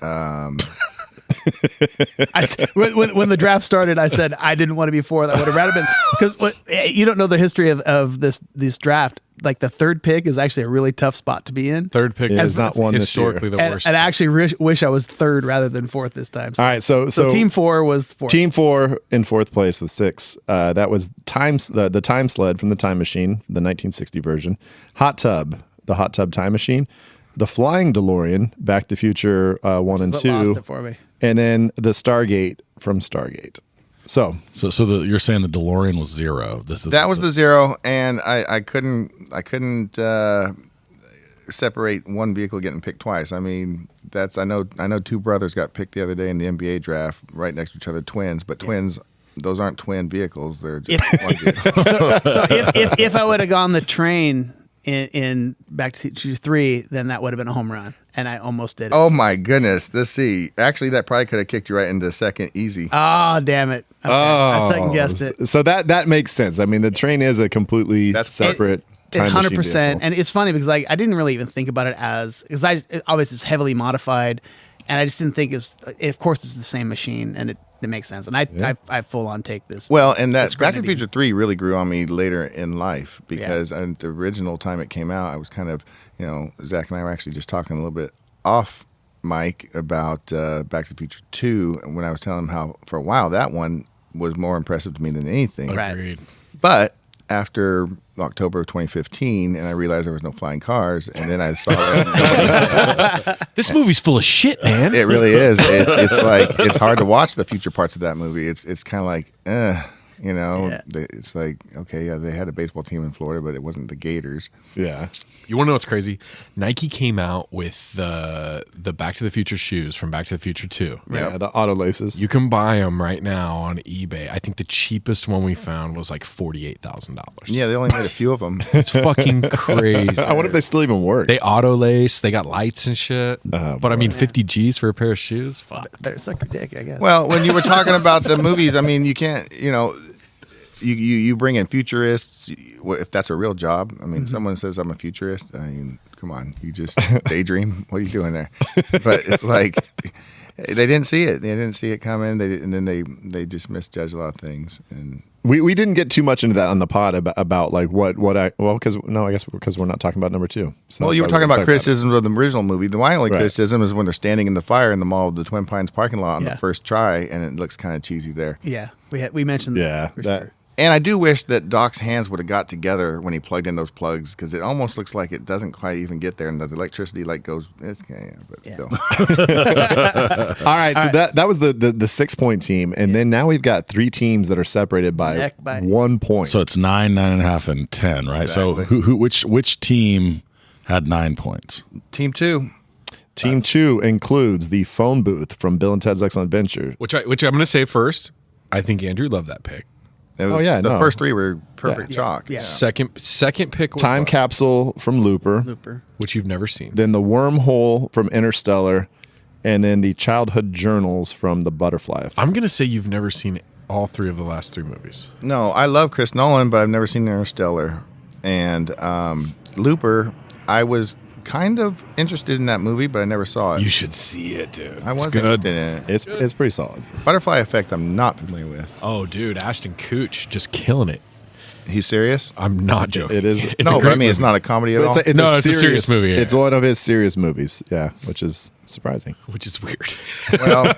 Speaker 3: When the draft started, I said I didn't want to be fourth. I would have rather been, because you don't know the history of this draft. Like the 3rd pick is actually a really tough spot to be in.
Speaker 2: 3rd pick
Speaker 6: Yeah,
Speaker 2: is
Speaker 6: it's not one this
Speaker 2: historically
Speaker 6: year.
Speaker 2: the
Speaker 3: And,
Speaker 2: worst.
Speaker 3: and I actually wish I was 3rd rather than 4th this time.
Speaker 6: All right, so
Speaker 3: team 4 was 4th.
Speaker 6: Team 4 in 4th place with 6. That was the Time Sled from the Time Machine, the 1960 version. Hot Tub, the Hot Tub Time Machine. The Flying DeLorean, Back to the Future 1 and
Speaker 3: What
Speaker 6: 2.
Speaker 3: lost it for me.
Speaker 6: And then the Stargate from Stargate. So
Speaker 4: You're saying the DeLorean was 0.
Speaker 9: that was the 0. And I couldn't separate one vehicle getting picked twice. I mean, I know 2 brothers got picked the other day in the NBA draft right next to each other, twins, but twins, those aren't twin vehicles. They're just one vehicle.
Speaker 3: So if I would have gone the train in Back to the Future 3, then that would have been a home run, and I almost did it.
Speaker 9: Oh my goodness. Let's see. Actually, that probably could have kicked you right into second easy.
Speaker 3: Oh, damn it. Okay. I second guessed it.
Speaker 6: So that makes sense. I mean, the train is a completely separate time machine
Speaker 3: 100%.
Speaker 6: vehicle.
Speaker 3: And it's funny because like I didn't really even think about it because obviously it's heavily modified, and I just didn't think of course it's the same machine, and it makes sense. And I full on take this.
Speaker 9: Well, and that
Speaker 3: It's
Speaker 9: Back to the
Speaker 3: granted.
Speaker 9: Future 3 really grew on me later in life because at the original time it came out, I was kind of, Zach and I were actually just talking a little bit off mic about Back to the Future 2, and when I was telling him how for a while that one was more impressive to me than anything.
Speaker 3: Right.
Speaker 2: Agreed.
Speaker 9: But after October of 2015, and I realized there was no flying cars, and then I saw it.
Speaker 2: This movie's full of shit, man.
Speaker 9: It really is. It's like it's hard to watch the future parts of that movie. It's kind of like,
Speaker 3: Yeah.
Speaker 9: it's like okay, yeah, they had a baseball team in Florida, but it wasn't the Gators.
Speaker 6: Yeah.
Speaker 2: You want to know what's crazy? Nike came out with the Back to the Future shoes from Back to the Future 2.
Speaker 6: Yeah, the auto laces.
Speaker 2: You can buy them right now on eBay. I think the cheapest one we found was like $48,000.
Speaker 9: Yeah, they only made a few of them.
Speaker 2: It's fucking crazy.
Speaker 6: I wonder if they still even work.
Speaker 2: They auto lace. They got lights and shit.
Speaker 6: Oh,
Speaker 2: but I mean, 50 G's for a pair of shoes. Fuck.
Speaker 3: Better suck your dick, I guess.
Speaker 9: Well, when you were talking about the movies, I mean, you can't, you bring in futurists if that's a real job. I mean, someone says I'm a futurist. I mean, come on, you just daydream. What are you doing there? But it's like they didn't see it. They didn't see it coming. And then they just misjudged a lot of things. And
Speaker 6: We didn't get too much into that on the pod about like because we're not talking about number 2. So
Speaker 9: well,
Speaker 6: that's
Speaker 9: you were
Speaker 6: why
Speaker 9: talking
Speaker 6: didn't
Speaker 9: about
Speaker 6: talk
Speaker 9: criticisms of the original movie. My only
Speaker 6: Right.
Speaker 9: criticism is when they're standing in the fire in the mall of the Twin Pines parking lot on
Speaker 3: Yeah.
Speaker 9: the first try, and it looks kind of cheesy there.
Speaker 3: yeah, we mentioned
Speaker 6: Yeah,
Speaker 3: for
Speaker 6: that-
Speaker 3: sure.
Speaker 9: And I do wish that Doc's hands would have got together when he plugged in those plugs because it almost looks like it doesn't quite even get there, and the electricity like goes. But still,
Speaker 6: All right, so that was the 6-point team, and then now we've got 3 teams that are separated by
Speaker 3: Neck by-
Speaker 6: 1 point.
Speaker 4: So it's 9, 9.5, and 10, right?
Speaker 9: Exactly.
Speaker 4: So which team had 9 points?
Speaker 9: Team 2.
Speaker 6: Team 2 includes the phone booth from Bill and Ted's Excellent Adventure.
Speaker 2: Which I'm going to say first. I think Andrew loved that pick.
Speaker 6: Oh, yeah,
Speaker 9: the
Speaker 6: no.
Speaker 9: first 3 were perfect chalk.
Speaker 3: Yeah.
Speaker 2: Second pick was
Speaker 6: Time
Speaker 2: what?
Speaker 6: capsule from Looper,
Speaker 2: Which you've never seen.
Speaker 6: then the wormhole from Interstellar, and then the childhood journals from the Butterfly Effect.
Speaker 2: I'm going to say you've never seen all 3 of the last 3 movies.
Speaker 9: No, I love Chris Nolan, but I've never seen Interstellar. And Looper, I was kind of interested in that movie, but I never saw it.
Speaker 2: You should see it, dude.
Speaker 9: I was
Speaker 2: It's good.
Speaker 9: interested in it.
Speaker 6: It's pretty solid.
Speaker 9: Butterfly Effect, I'm not familiar with.
Speaker 2: Oh, dude, Ashton Kutcher just killing it.
Speaker 9: He's serious?
Speaker 2: I'm not joking.
Speaker 6: It is.
Speaker 2: It's
Speaker 9: No,
Speaker 2: a
Speaker 9: but I
Speaker 2: great
Speaker 9: mean, it's
Speaker 2: movie.
Speaker 9: not a comedy at
Speaker 6: But
Speaker 9: all.
Speaker 2: it's a serious movie, yeah.
Speaker 6: It's one of his serious movies. Yeah, which is surprising.
Speaker 2: Which is weird.
Speaker 9: Well,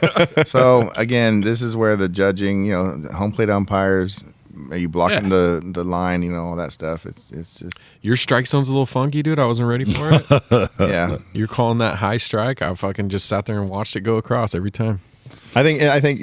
Speaker 9: so again, this is where the judging, home plate umpires, are you blocking the line, all that stuff. It's just,
Speaker 2: Your strike zone's a little funky, dude. I wasn't ready for it.
Speaker 9: yeah.
Speaker 2: You're calling that high strike. I fucking just sat there and watched it go across every time.
Speaker 6: I think,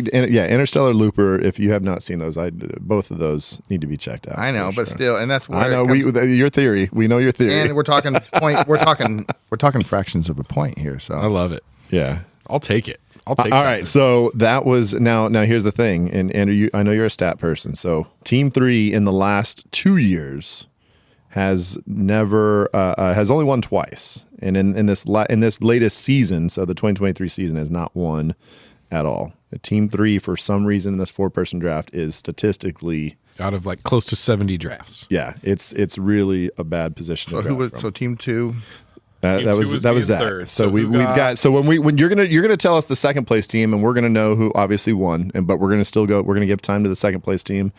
Speaker 6: Interstellar, Looper. If you have not seen those, both of those need to be checked out.
Speaker 9: I know,
Speaker 6: for
Speaker 9: but
Speaker 6: sure.
Speaker 9: still, and that's where
Speaker 6: I know your theory. We know your theory.
Speaker 9: and we're talking point. We're talking fractions of a point here. So
Speaker 2: I love it.
Speaker 6: yeah.
Speaker 2: I'll take it. I'll take
Speaker 6: All
Speaker 2: that.
Speaker 6: right, so that was now. Here's the thing, and Andrew, I know you're a stat person. So Team 3 in the last 2 years has never has only won twice, and in this latest season, so the 2023 season, has not won at all. Team 3, for some reason, in this 4-person draft is statistically
Speaker 2: Out of like close to 70 drafts.
Speaker 6: it's really a bad position.
Speaker 9: So
Speaker 6: to
Speaker 9: who
Speaker 6: draft
Speaker 9: was
Speaker 6: from.
Speaker 9: Team 2?
Speaker 2: Team
Speaker 6: That
Speaker 2: two
Speaker 6: was
Speaker 2: was
Speaker 6: that was
Speaker 2: being
Speaker 6: Zach.
Speaker 2: third.
Speaker 6: So
Speaker 2: So
Speaker 6: we've
Speaker 2: who got-
Speaker 6: got so when you're gonna tell us the second place team, and we're gonna know who obviously won, but we're gonna still go. We're gonna give time to the second place team,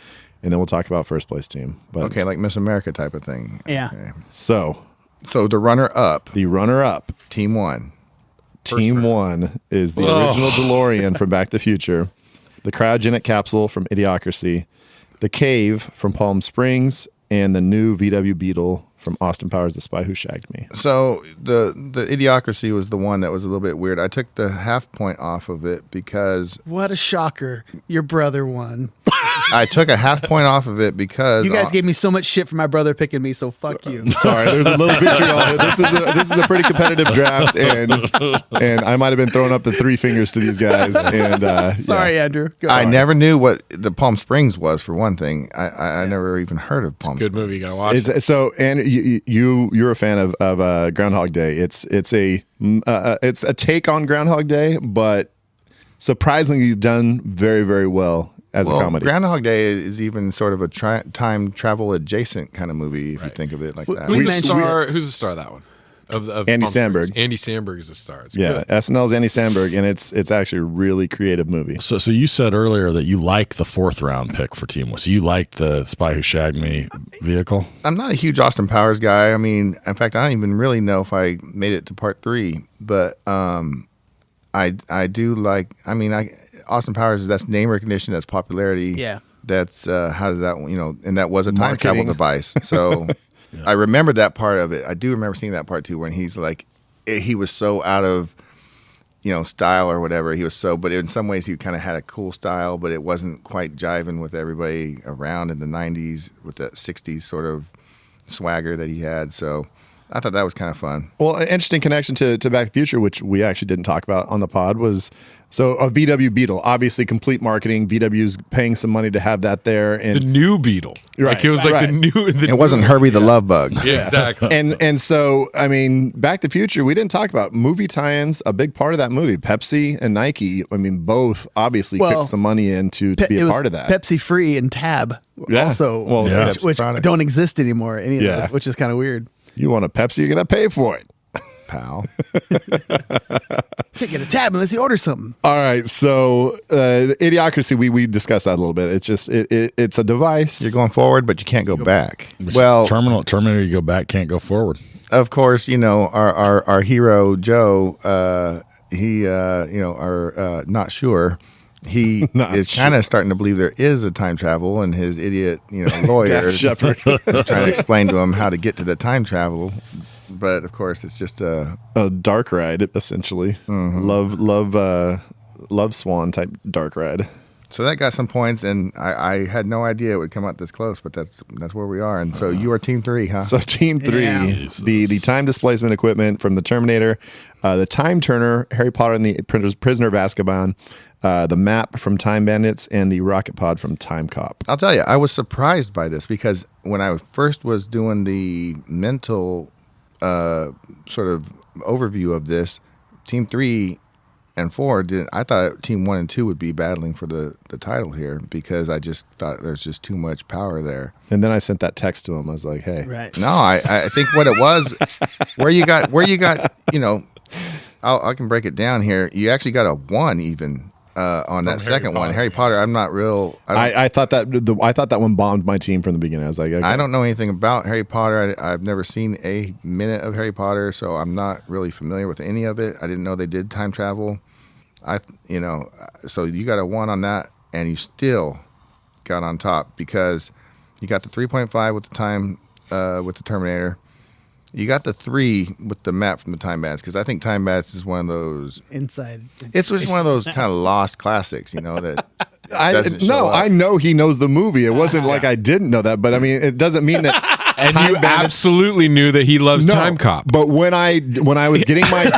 Speaker 6: and then we'll talk about first place team. But
Speaker 9: Okay, like Miss America type of thing.
Speaker 3: Yeah.
Speaker 9: Okay.
Speaker 6: so
Speaker 9: So the runner up,
Speaker 6: the runner up,
Speaker 9: Team 1.
Speaker 6: Team 1 is the original DeLorean from Back to the Future, the cryogenic capsule from Idiocracy, the cave from Palm Springs, and the new VW Beetle from Austin Powers: The Spy Who Shagged Me.
Speaker 9: So the Idiocracy was the one that was a little bit weird. I took the half point off of it because
Speaker 3: What a shocker. Your brother won.
Speaker 9: I took a half point off of it because
Speaker 3: You guys gave me so much shit for my brother picking me, so fuck you.
Speaker 6: Sorry, there's a little vitriol. This is a pretty competitive draft, and I might have been throwing up the 3 fingers to these guys. And
Speaker 3: Sorry,
Speaker 6: yeah.
Speaker 3: Andrew. Go
Speaker 9: I
Speaker 3: on.
Speaker 9: never knew what the Palm Springs was, for one thing. I never even heard of Palm
Speaker 2: Good
Speaker 9: Springs.
Speaker 2: movie. You gotta watch it.
Speaker 6: It's, so, and you're a fan of Groundhog Day. It's a take on Groundhog Day, but surprisingly done very, very well as a comedy.
Speaker 9: Groundhog Day is even sort of a time travel adjacent kind of movie, if you think of it like that.
Speaker 2: Who's the
Speaker 3: mentioned-
Speaker 2: star? Who's the star of that one? Of
Speaker 6: Andy
Speaker 2: Palm Springs?
Speaker 6: Samberg.
Speaker 2: Andy Samberg is the star. It's
Speaker 6: Yeah,
Speaker 2: good.
Speaker 6: SNL's Andy Samberg, and it's actually a really creative movie.
Speaker 4: So you said earlier that you like the 4th round pick for Team 1. So you liked the Spy Who Shagged Me vehicle?
Speaker 9: I'm not a huge Austin Powers guy. I mean, in fact, I don't even really know if I made it to part 3, but I do like. I mean, Austin Powers, that's name recognition, that's popularity.
Speaker 3: Yeah.
Speaker 9: That's how does that and that was a time travel
Speaker 6: Marketing.
Speaker 9: device. So I remember that part of it. I do remember seeing that part too, when he's like, he was so out of style or whatever. He was but in some ways he kind of had a cool style, but it wasn't quite jiving with everybody around in the 90s with that 60s sort of swagger that he had. So I thought that was kind of fun.
Speaker 6: Well, an interesting connection to Back to the Future, which we actually didn't talk about on the pod, was a VW Beetle. Obviously, complete marketing. VW's paying some money to have that there,
Speaker 2: The
Speaker 6: and
Speaker 2: new Beetle.
Speaker 6: Right,
Speaker 2: Like it was like
Speaker 6: right.
Speaker 2: the new.
Speaker 9: It wasn't Herbie the Love Bug.
Speaker 2: Yeah, exactly.
Speaker 6: and so I mean, Back to the Future. We didn't talk about movie tie-ins. A big part of that movie, Pepsi and Nike. I mean, both obviously
Speaker 3: Well,
Speaker 6: kicked some money in to be
Speaker 3: It
Speaker 6: a
Speaker 3: was
Speaker 6: part of that.
Speaker 3: Pepsi Free and Tab
Speaker 6: Yeah.
Speaker 3: also,
Speaker 6: Well,
Speaker 4: yeah.
Speaker 3: which
Speaker 9: product.
Speaker 3: don't exist anymore. Any of
Speaker 6: Yeah.
Speaker 3: those, which is kind of weird.
Speaker 6: You want a Pepsi? You're gonna pay for it.
Speaker 9: Pal.
Speaker 3: Can't get a tab unless you order something.
Speaker 6: All right, so Idiocracy, we discussed that a little bit. It's just it's a device.
Speaker 9: You're going forward, but you can't go back. Well,
Speaker 4: Terminator, you go back, can't go forward.
Speaker 9: of course, our hero Joe. He not sure. He
Speaker 6: Not
Speaker 9: is kind of starting to believe there is a time travel, and his idiot lawyer
Speaker 6: Dax
Speaker 9: is
Speaker 6: Shepard.
Speaker 9: trying to explain to him how to get to the time travel. But of course, it's just
Speaker 6: a dark ride, essentially. Love Swan type dark ride.
Speaker 9: so that got some points, and I had no idea it would come out this close, but that's where we are. And so you are Team 3, huh?
Speaker 6: So Team 3,
Speaker 3: Yeah.
Speaker 6: the time displacement equipment from the Terminator, the Time Turner, Harry Potter and the Prisoner of Azkaban, the map from Time Bandits, and the rocket pod from Time Cop.
Speaker 9: I'll tell you, I was surprised by this because when I first was doing the mental sort of overview of this, Team 3 and 4 I thought Team 1 and 2 would be battling for the title here because I just thought there's just too much power there.
Speaker 6: And then I sent that text to him. I was like, hey.
Speaker 3: Right.
Speaker 9: No, I think what it was, where you got, I can break it down here. You actually got a 1 even on that
Speaker 2: Harry
Speaker 9: second one.
Speaker 2: Potter,
Speaker 9: Harry
Speaker 2: yeah.
Speaker 9: Potter, I'm not real.
Speaker 6: I thought that one bombed my team from the beginning. I was like, okay.
Speaker 9: I don't know anything about Harry Potter. I've never seen a minute of Harry Potter, so I'm not really familiar with any of it. I didn't know they did time travel. So you got a 1 on that, and you still got on top because you got the 3.5 with the time with the Terminator. You got the 3 with the map from the Time Bandits, because I think Time Bandits is one of those.
Speaker 3: Inside.
Speaker 9: It's just one of those kind of lost classics, that.
Speaker 6: I know he knows the movie. It wasn't like I didn't know that, but I mean, it doesn't mean that.
Speaker 2: And
Speaker 6: Time
Speaker 2: you
Speaker 6: Bandits-
Speaker 2: absolutely knew that he loves Time Cop.
Speaker 6: But when I was getting my,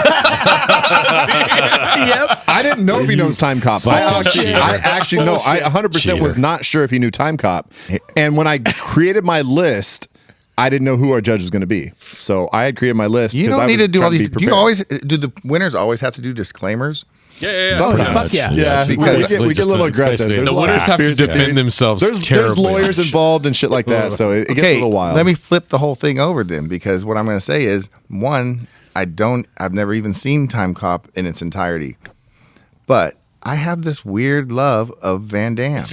Speaker 6: I didn't know if he knows Time Cop. I actually know. I 100% was not sure if he knew Time Cop. And when I created my list, I didn't know who our judge was going to be. So I had created my list.
Speaker 9: You don't need to do all these. Do the winners always have to do disclaimers?
Speaker 2: Yeah.
Speaker 3: Fuck yeah.
Speaker 6: Yeah,
Speaker 9: because
Speaker 6: we get a little aggressive.
Speaker 4: basically-
Speaker 6: There's
Speaker 2: The
Speaker 6: a lot of
Speaker 2: winners have to
Speaker 6: conspiracy
Speaker 2: defend
Speaker 6: theories.
Speaker 2: themselves
Speaker 6: There's
Speaker 2: terribly.
Speaker 6: lawyers involved and shit like that, so it gets a little wild.
Speaker 9: Let me flip the whole thing over then, because what I'm going to say is, one, I've never even seen Time Cop in its entirety, but I have this weird love of Van Damme.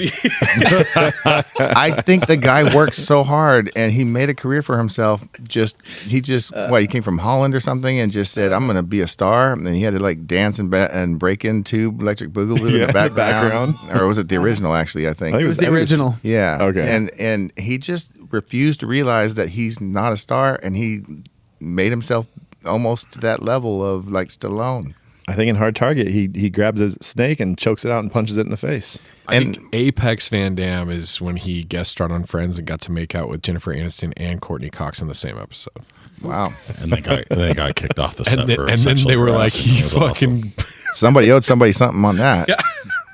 Speaker 9: I think the guy works so hard, and he made a career for himself. He came from Holland or something, and just said, "I'm going to be a star." And then he had to like dance and break into Electric Boogaloo in the background. Or was it the original? Actually, I think
Speaker 3: It was the original.
Speaker 9: Yeah.
Speaker 6: Okay.
Speaker 9: And he just refused to realize that he's not a star, and he made himself almost to that level of like Stallone.
Speaker 6: I think in Hard Target, he grabs a snake and chokes it out and punches it in the face.
Speaker 2: I think Apex Van Damme is when he guest starred on Friends and got to make out with Jennifer Aniston and Courtney Cox in the same episode.
Speaker 9: Wow.
Speaker 4: And they got kicked off the set
Speaker 2: And
Speaker 4: for
Speaker 2: then
Speaker 4: sexual
Speaker 2: they were like,
Speaker 4: harassment.
Speaker 2: he
Speaker 4: It was awesome.
Speaker 2: fucking.
Speaker 9: Somebody owed somebody something on that.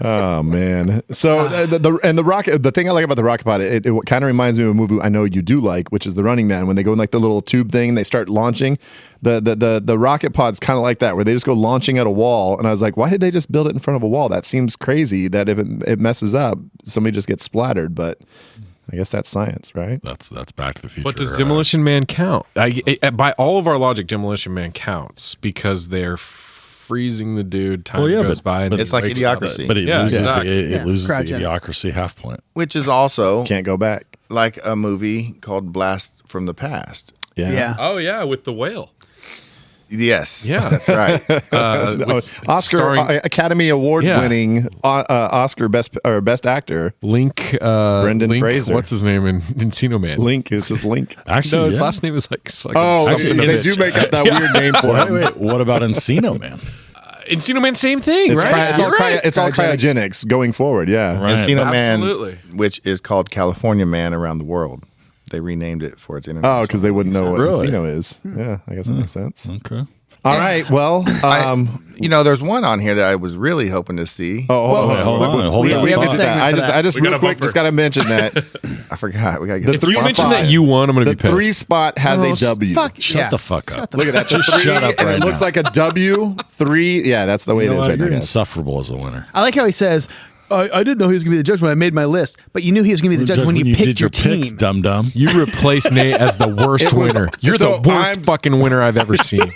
Speaker 6: Oh man! So the rocket. The thing I like about the rocket pod, it kind of reminds me of a movie I know you do like, which is The Running Man. When they go in like the little tube thing, and they start launching. The rocket pod's kind of like that, where they just go launching at a wall. And I was like, why did they just build it in front of a wall? That seems crazy. That if it messes up, somebody just gets splattered. But I guess that's science, right?
Speaker 4: That's Back to the Future.
Speaker 2: But does Demolition Man count? By all of our logic, Demolition Man counts because they're freezing the dude. Time goes by, and
Speaker 9: it's like
Speaker 2: breaks
Speaker 9: Idiocracy.
Speaker 4: But it
Speaker 2: Yeah,
Speaker 4: loses,
Speaker 2: exactly.
Speaker 4: it loses the
Speaker 3: Cryogenic.
Speaker 4: Idiocracy half point.
Speaker 9: Which is also
Speaker 6: Can't go back.
Speaker 9: like a movie called Blast from the Past.
Speaker 3: Yeah.
Speaker 2: Oh yeah, with the whale.
Speaker 9: Yes.
Speaker 2: Yeah.
Speaker 9: That's right.
Speaker 6: Oscar
Speaker 2: starring-
Speaker 6: Academy Award winning Oscar best actor.
Speaker 2: Link.
Speaker 6: Brendan Fraser.
Speaker 2: What's his name in Encino Man?
Speaker 6: Link. It's just Link.
Speaker 4: Actually,
Speaker 2: No, his
Speaker 4: yeah.
Speaker 2: last name is like fucking
Speaker 6: Oh,
Speaker 2: something.
Speaker 6: they do make up that weird name for him.
Speaker 4: Wait, what about Encino Man?
Speaker 2: Encino Man, same thing,
Speaker 6: It's,
Speaker 2: right?
Speaker 6: it's all,
Speaker 2: You're right.
Speaker 6: it's all cryogenics going forward. Yeah.
Speaker 4: Right.
Speaker 9: Encino Man,
Speaker 2: Absolutely.
Speaker 9: which is called California Man around the world. They renamed it for its international.
Speaker 6: Oh, because they wouldn't know what
Speaker 4: Really?
Speaker 6: Encino is. Yeah, I guess that makes sense.
Speaker 4: Okay.
Speaker 6: All right. Well,
Speaker 9: there's one on here that I was really hoping to see.
Speaker 6: hold
Speaker 4: wait, hold on, hold
Speaker 6: we
Speaker 4: on.
Speaker 6: haven't
Speaker 3: Hold
Speaker 6: said that.
Speaker 3: on.
Speaker 6: I just
Speaker 2: We got
Speaker 6: real
Speaker 2: a
Speaker 6: quick,
Speaker 2: bumper.
Speaker 6: just got to mention that
Speaker 9: I forgot. We got to get
Speaker 6: The
Speaker 9: the
Speaker 6: three
Speaker 2: You
Speaker 6: spot.
Speaker 2: mentioned that you won. I'm going to
Speaker 6: the
Speaker 2: be pissed.
Speaker 6: 3 spot has a W.
Speaker 4: Shut the fuck up.
Speaker 6: Look at that.
Speaker 4: Just
Speaker 6: Three,
Speaker 4: shut up
Speaker 6: and
Speaker 4: right
Speaker 6: it looks
Speaker 4: now.
Speaker 6: like a W. 3. Yeah, that's the way
Speaker 4: You know
Speaker 6: it is
Speaker 4: what?
Speaker 6: right
Speaker 4: You're
Speaker 6: now.
Speaker 4: insufferable as a winner.
Speaker 3: I like how he says, I didn't know he was going to be the judge when I made my list, but you knew he was going to be the judge when you picked
Speaker 4: did
Speaker 3: your
Speaker 4: picks,
Speaker 3: team.
Speaker 4: dum dum.
Speaker 2: You replaced Nate as the worst
Speaker 6: It was-
Speaker 2: winner. You're
Speaker 6: so
Speaker 2: the worst
Speaker 6: I'm-
Speaker 2: fucking winner I've ever seen.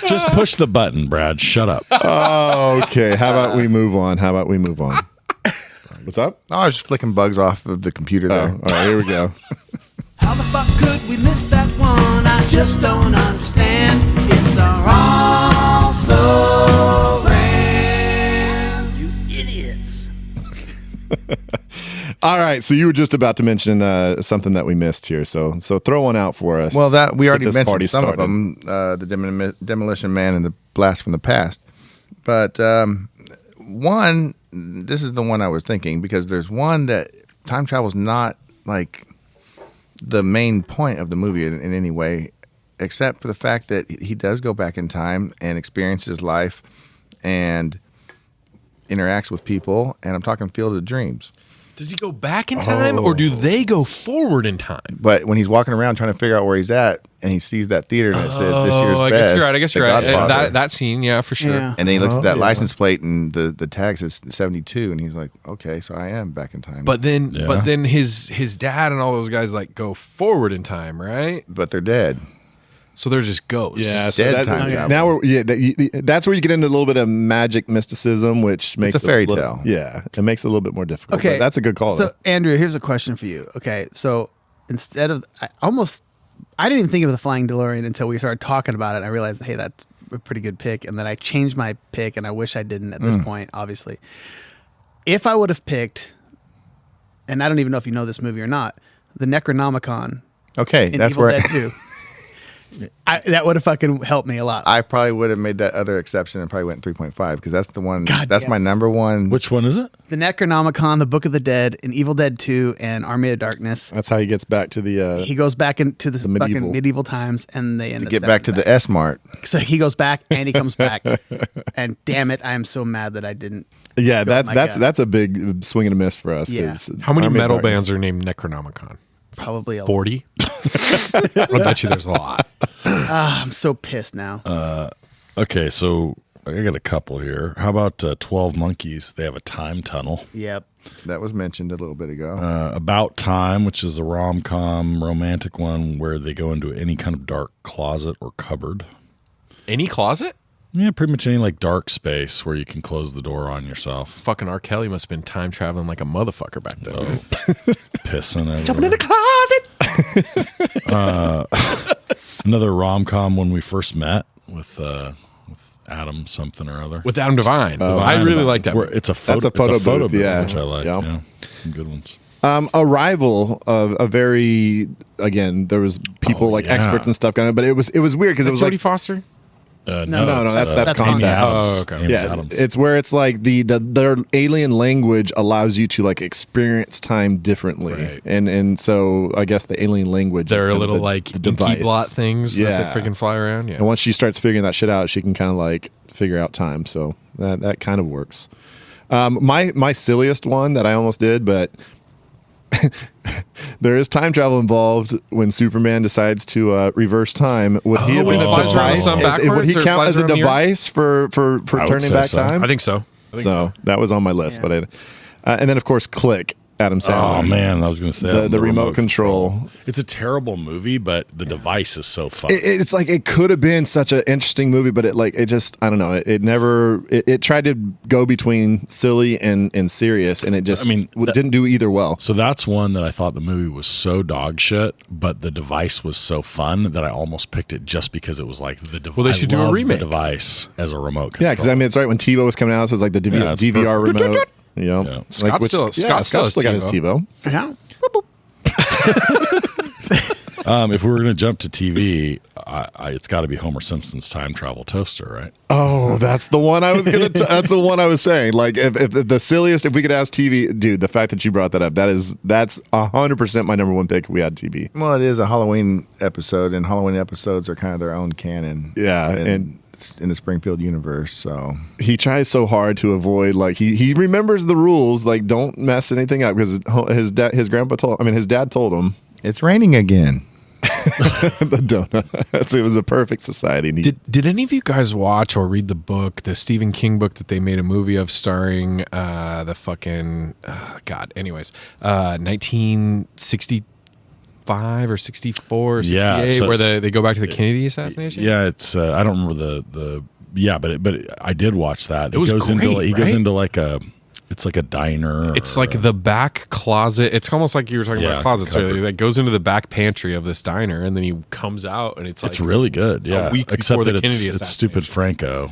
Speaker 4: Just push the button, Brad. Shut up.
Speaker 6: Okay. How about we move on? What's up?
Speaker 9: I was just flicking bugs off of the computer there.
Speaker 6: All right. Here we go.
Speaker 5: How the fuck could we miss that one? I just don't understand. It's our also ran. You idiots.
Speaker 6: All right. So you were just about to mention something that we missed here. So throw one out for us.
Speaker 9: Well, that we
Speaker 6: Get
Speaker 9: already
Speaker 6: this party
Speaker 9: mentioned some
Speaker 6: started.
Speaker 9: of them, the Demolition Man and the Blast from the Past. But one, this is the one I was thinking, because there's one that time travel is not like the main point of the movie in any way, except for the fact that he does go back in time and experiences life and interacts with people. And I'm talking Field of Dreams.
Speaker 2: Does he go back in time or do they go forward in time?
Speaker 9: But when he's walking around trying to figure out where he's at, and he sees that theater and it says this year's
Speaker 2: I
Speaker 9: best.
Speaker 2: guess you're right. I guess
Speaker 9: The
Speaker 2: you're right.
Speaker 9: Godfather.
Speaker 2: That scene, yeah, for sure.
Speaker 3: Yeah.
Speaker 9: And then he looks at that license plate and the tag says 72, and he's like, okay, so I am back in time.
Speaker 2: But then,
Speaker 4: Yeah.
Speaker 2: his dad and all those guys like go forward in time, right?
Speaker 9: But they're dead.
Speaker 2: So they're just ghosts.
Speaker 6: Yeah, so
Speaker 9: Dead time travel.
Speaker 6: now that's where you get into a little bit of magic mysticism, which makes
Speaker 9: a fairy
Speaker 6: little,
Speaker 9: tale.
Speaker 6: Yeah, it makes it a little bit more difficult.
Speaker 3: Okay,
Speaker 6: but that's a good call.
Speaker 3: So,
Speaker 6: though.
Speaker 3: Andrew, here's a question for you. Okay, so instead of I didn't even think of the Flying DeLorean until we started talking about it. I realized, hey, that's a pretty good pick, and then I changed my pick, and I wish I didn't at this point. Obviously, if I would have picked, and I don't even know if you know this movie or not, the Necronomicon.
Speaker 9: Okay,
Speaker 3: in
Speaker 9: that's
Speaker 3: Evil
Speaker 9: where
Speaker 3: Dead 2. That would have fucking helped me a lot.
Speaker 9: I probably would have made that other exception and probably went 3.5 because that's the one.
Speaker 3: God
Speaker 9: That's
Speaker 3: damn.
Speaker 9: my number one.
Speaker 4: Which one is it?
Speaker 3: The Necronomicon, the Book of the Dead, in Evil Dead 2, and Army of Darkness.
Speaker 6: That's how he gets back to the.
Speaker 3: He goes back into the
Speaker 6: medieval.
Speaker 3: fucking medieval times, and they end
Speaker 9: to
Speaker 3: up
Speaker 9: get back to
Speaker 3: sending
Speaker 9: the S Mart.
Speaker 3: So he goes back and he comes back, and damn it, I am so mad that I didn't.
Speaker 6: Yeah,
Speaker 3: go with my gut.
Speaker 6: that's a big swing and a miss for us.
Speaker 3: Yeah.
Speaker 6: 'cause
Speaker 2: How many
Speaker 6: Army of
Speaker 2: metal
Speaker 6: Darkness-
Speaker 2: bands are named Necronomicon?
Speaker 3: Probably a
Speaker 2: 40? I bet you there's a lot.
Speaker 3: I'm so pissed now.
Speaker 4: Okay, so I got a couple here. How about 12 Monkeys? They have a time tunnel.
Speaker 3: Yep.
Speaker 9: That was mentioned a little bit ago.
Speaker 4: About Time, which is a rom-com romantic one where they go into any kind of dark closet or cupboard.
Speaker 2: Any closet?
Speaker 4: Yeah, pretty much any like dark space where you can close the door on yourself.
Speaker 2: Fucking R. Kelly must have been time traveling like a motherfucker back then.
Speaker 4: Oh, pissing everywhere.
Speaker 2: Jumping in the closet.
Speaker 4: Another rom-com when we first met with Adam something or other.
Speaker 2: With Adam Devine. I
Speaker 4: Adam
Speaker 2: really
Speaker 4: Devine.
Speaker 2: like that.
Speaker 4: Where
Speaker 2: movie.
Speaker 4: it's a photo,
Speaker 6: That's a photo
Speaker 4: it's a photo
Speaker 6: booth,
Speaker 4: booth,
Speaker 6: yeah.
Speaker 4: which I like.
Speaker 6: Yep.
Speaker 4: Yeah, some good ones.
Speaker 6: Arrival of a very there was people like
Speaker 4: yeah.
Speaker 6: experts and stuff going on, but it was weird because it was
Speaker 2: Jodie
Speaker 6: like
Speaker 2: Foster?
Speaker 6: no,
Speaker 4: it's,
Speaker 6: that's
Speaker 4: Amy
Speaker 6: Contact.
Speaker 4: Adams.
Speaker 2: Oh, okay.
Speaker 4: Amy
Speaker 6: yeah,
Speaker 4: Adams.
Speaker 6: it's where it's like their alien language allows you to like experience time differently,
Speaker 2: Right.
Speaker 6: and so I guess the alien language.
Speaker 2: There
Speaker 6: is
Speaker 2: are
Speaker 6: kind of
Speaker 2: little
Speaker 6: the
Speaker 2: like
Speaker 6: device.
Speaker 2: inky blot things
Speaker 6: Yeah.
Speaker 2: that they freaking fly around. Yeah.
Speaker 6: And once she starts figuring that shit out, she can kind of like figure out time. So that kind of works. My silliest one that I almost did, but there is time travel involved when Superman decides to reverse time. Would he have
Speaker 2: when
Speaker 6: been
Speaker 2: he
Speaker 6: a
Speaker 2: flies around the
Speaker 6: device?
Speaker 2: sun
Speaker 6: Would
Speaker 2: backwards
Speaker 6: he
Speaker 2: or
Speaker 6: count
Speaker 2: flies
Speaker 6: as a
Speaker 2: around the earth?
Speaker 6: device for
Speaker 4: I would
Speaker 6: turning
Speaker 4: say
Speaker 6: back
Speaker 4: so.
Speaker 6: time?
Speaker 2: I think so.
Speaker 6: So that was on my list,
Speaker 3: Yeah.
Speaker 6: but and then of course Click, Adam Sandler.
Speaker 4: Oh man, I was going to say
Speaker 6: the remote control.
Speaker 4: It's a terrible movie, but the device is so fun.
Speaker 6: It's like it could have been such an interesting movie, but it just I don't know. It never it tried to go between silly and serious, and it just didn't do either well.
Speaker 4: So that's one that I thought the movie was so dog shit, but the device was so fun that I almost picked it just because it was like the device.
Speaker 2: Well, they should do a remake.
Speaker 4: The device as a remote control.
Speaker 6: Yeah, because it's right when TiVo was coming out, so it was like the
Speaker 4: Yeah, it's
Speaker 6: DVR
Speaker 4: perfect.
Speaker 6: remote. Yeah,
Speaker 4: Yeah.
Speaker 2: Scott still
Speaker 6: Scott
Speaker 2: has
Speaker 6: still got his
Speaker 2: TiVo.
Speaker 6: TiVo.
Speaker 3: Yeah.
Speaker 4: If we were going to jump to TV, it's got to be Homer Simpson's time travel toaster, right?
Speaker 6: Oh, that's the one I was gonna. That's the one I was saying. Like, if the silliest, if we could ask TV, dude, the fact that you brought that up, that's 100% my number one pick. If we had TV.
Speaker 9: Well, it is a Halloween episode, and Halloween episodes are kind of their own canon.
Speaker 6: Yeah, and
Speaker 9: in the Springfield universe, so
Speaker 6: he tries so hard to avoid he remembers the rules, like don't mess anything up because his dad told him
Speaker 9: it's raining again.
Speaker 6: the donut. It was a perfect society. And
Speaker 2: Did any of you guys watch or read the book, the Stephen King book that they made a movie of starring the fucking God? Anyways, 1965 or 64 or 68,
Speaker 4: Yeah, so
Speaker 2: where they go back to the Kennedy assassination.
Speaker 4: Yeah, it's I don't remember the but I did watch that.
Speaker 2: It was great,
Speaker 4: he goes
Speaker 2: right?
Speaker 4: into like a diner.
Speaker 2: It's like the back closet. It's almost like you were talking about closets
Speaker 4: cupboard.
Speaker 2: earlier. That goes into the back pantry of this diner, and then he comes out, and it's
Speaker 4: it's really good. Yeah,
Speaker 2: a week
Speaker 4: except
Speaker 2: before
Speaker 4: that
Speaker 2: the Kennedy
Speaker 4: it's stupid Franco.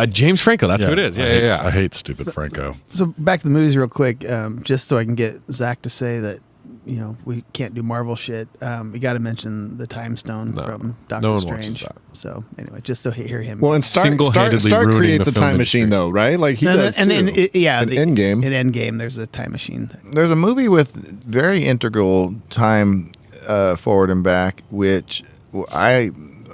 Speaker 2: James Franco. That's who it is. Yeah.
Speaker 4: I hate stupid Franco.
Speaker 3: So back to the movies real quick, just so I can get Zach to say that we can't do Marvel shit. We got to mention the Time Stone from Doctor
Speaker 2: no one
Speaker 3: Strange.
Speaker 2: watches that.
Speaker 3: So anyway, just so hear him.
Speaker 6: well, and Stark
Speaker 2: Single-handedly ruining
Speaker 6: creates
Speaker 2: the
Speaker 6: a time
Speaker 2: film
Speaker 6: machine
Speaker 2: industry.
Speaker 6: though, right? Like he
Speaker 3: No,
Speaker 6: does
Speaker 3: and
Speaker 6: too.
Speaker 3: then
Speaker 6: in Endgame.
Speaker 3: In Endgame, there's a time machine thing.
Speaker 9: There's a movie with very integral time forward and back, which I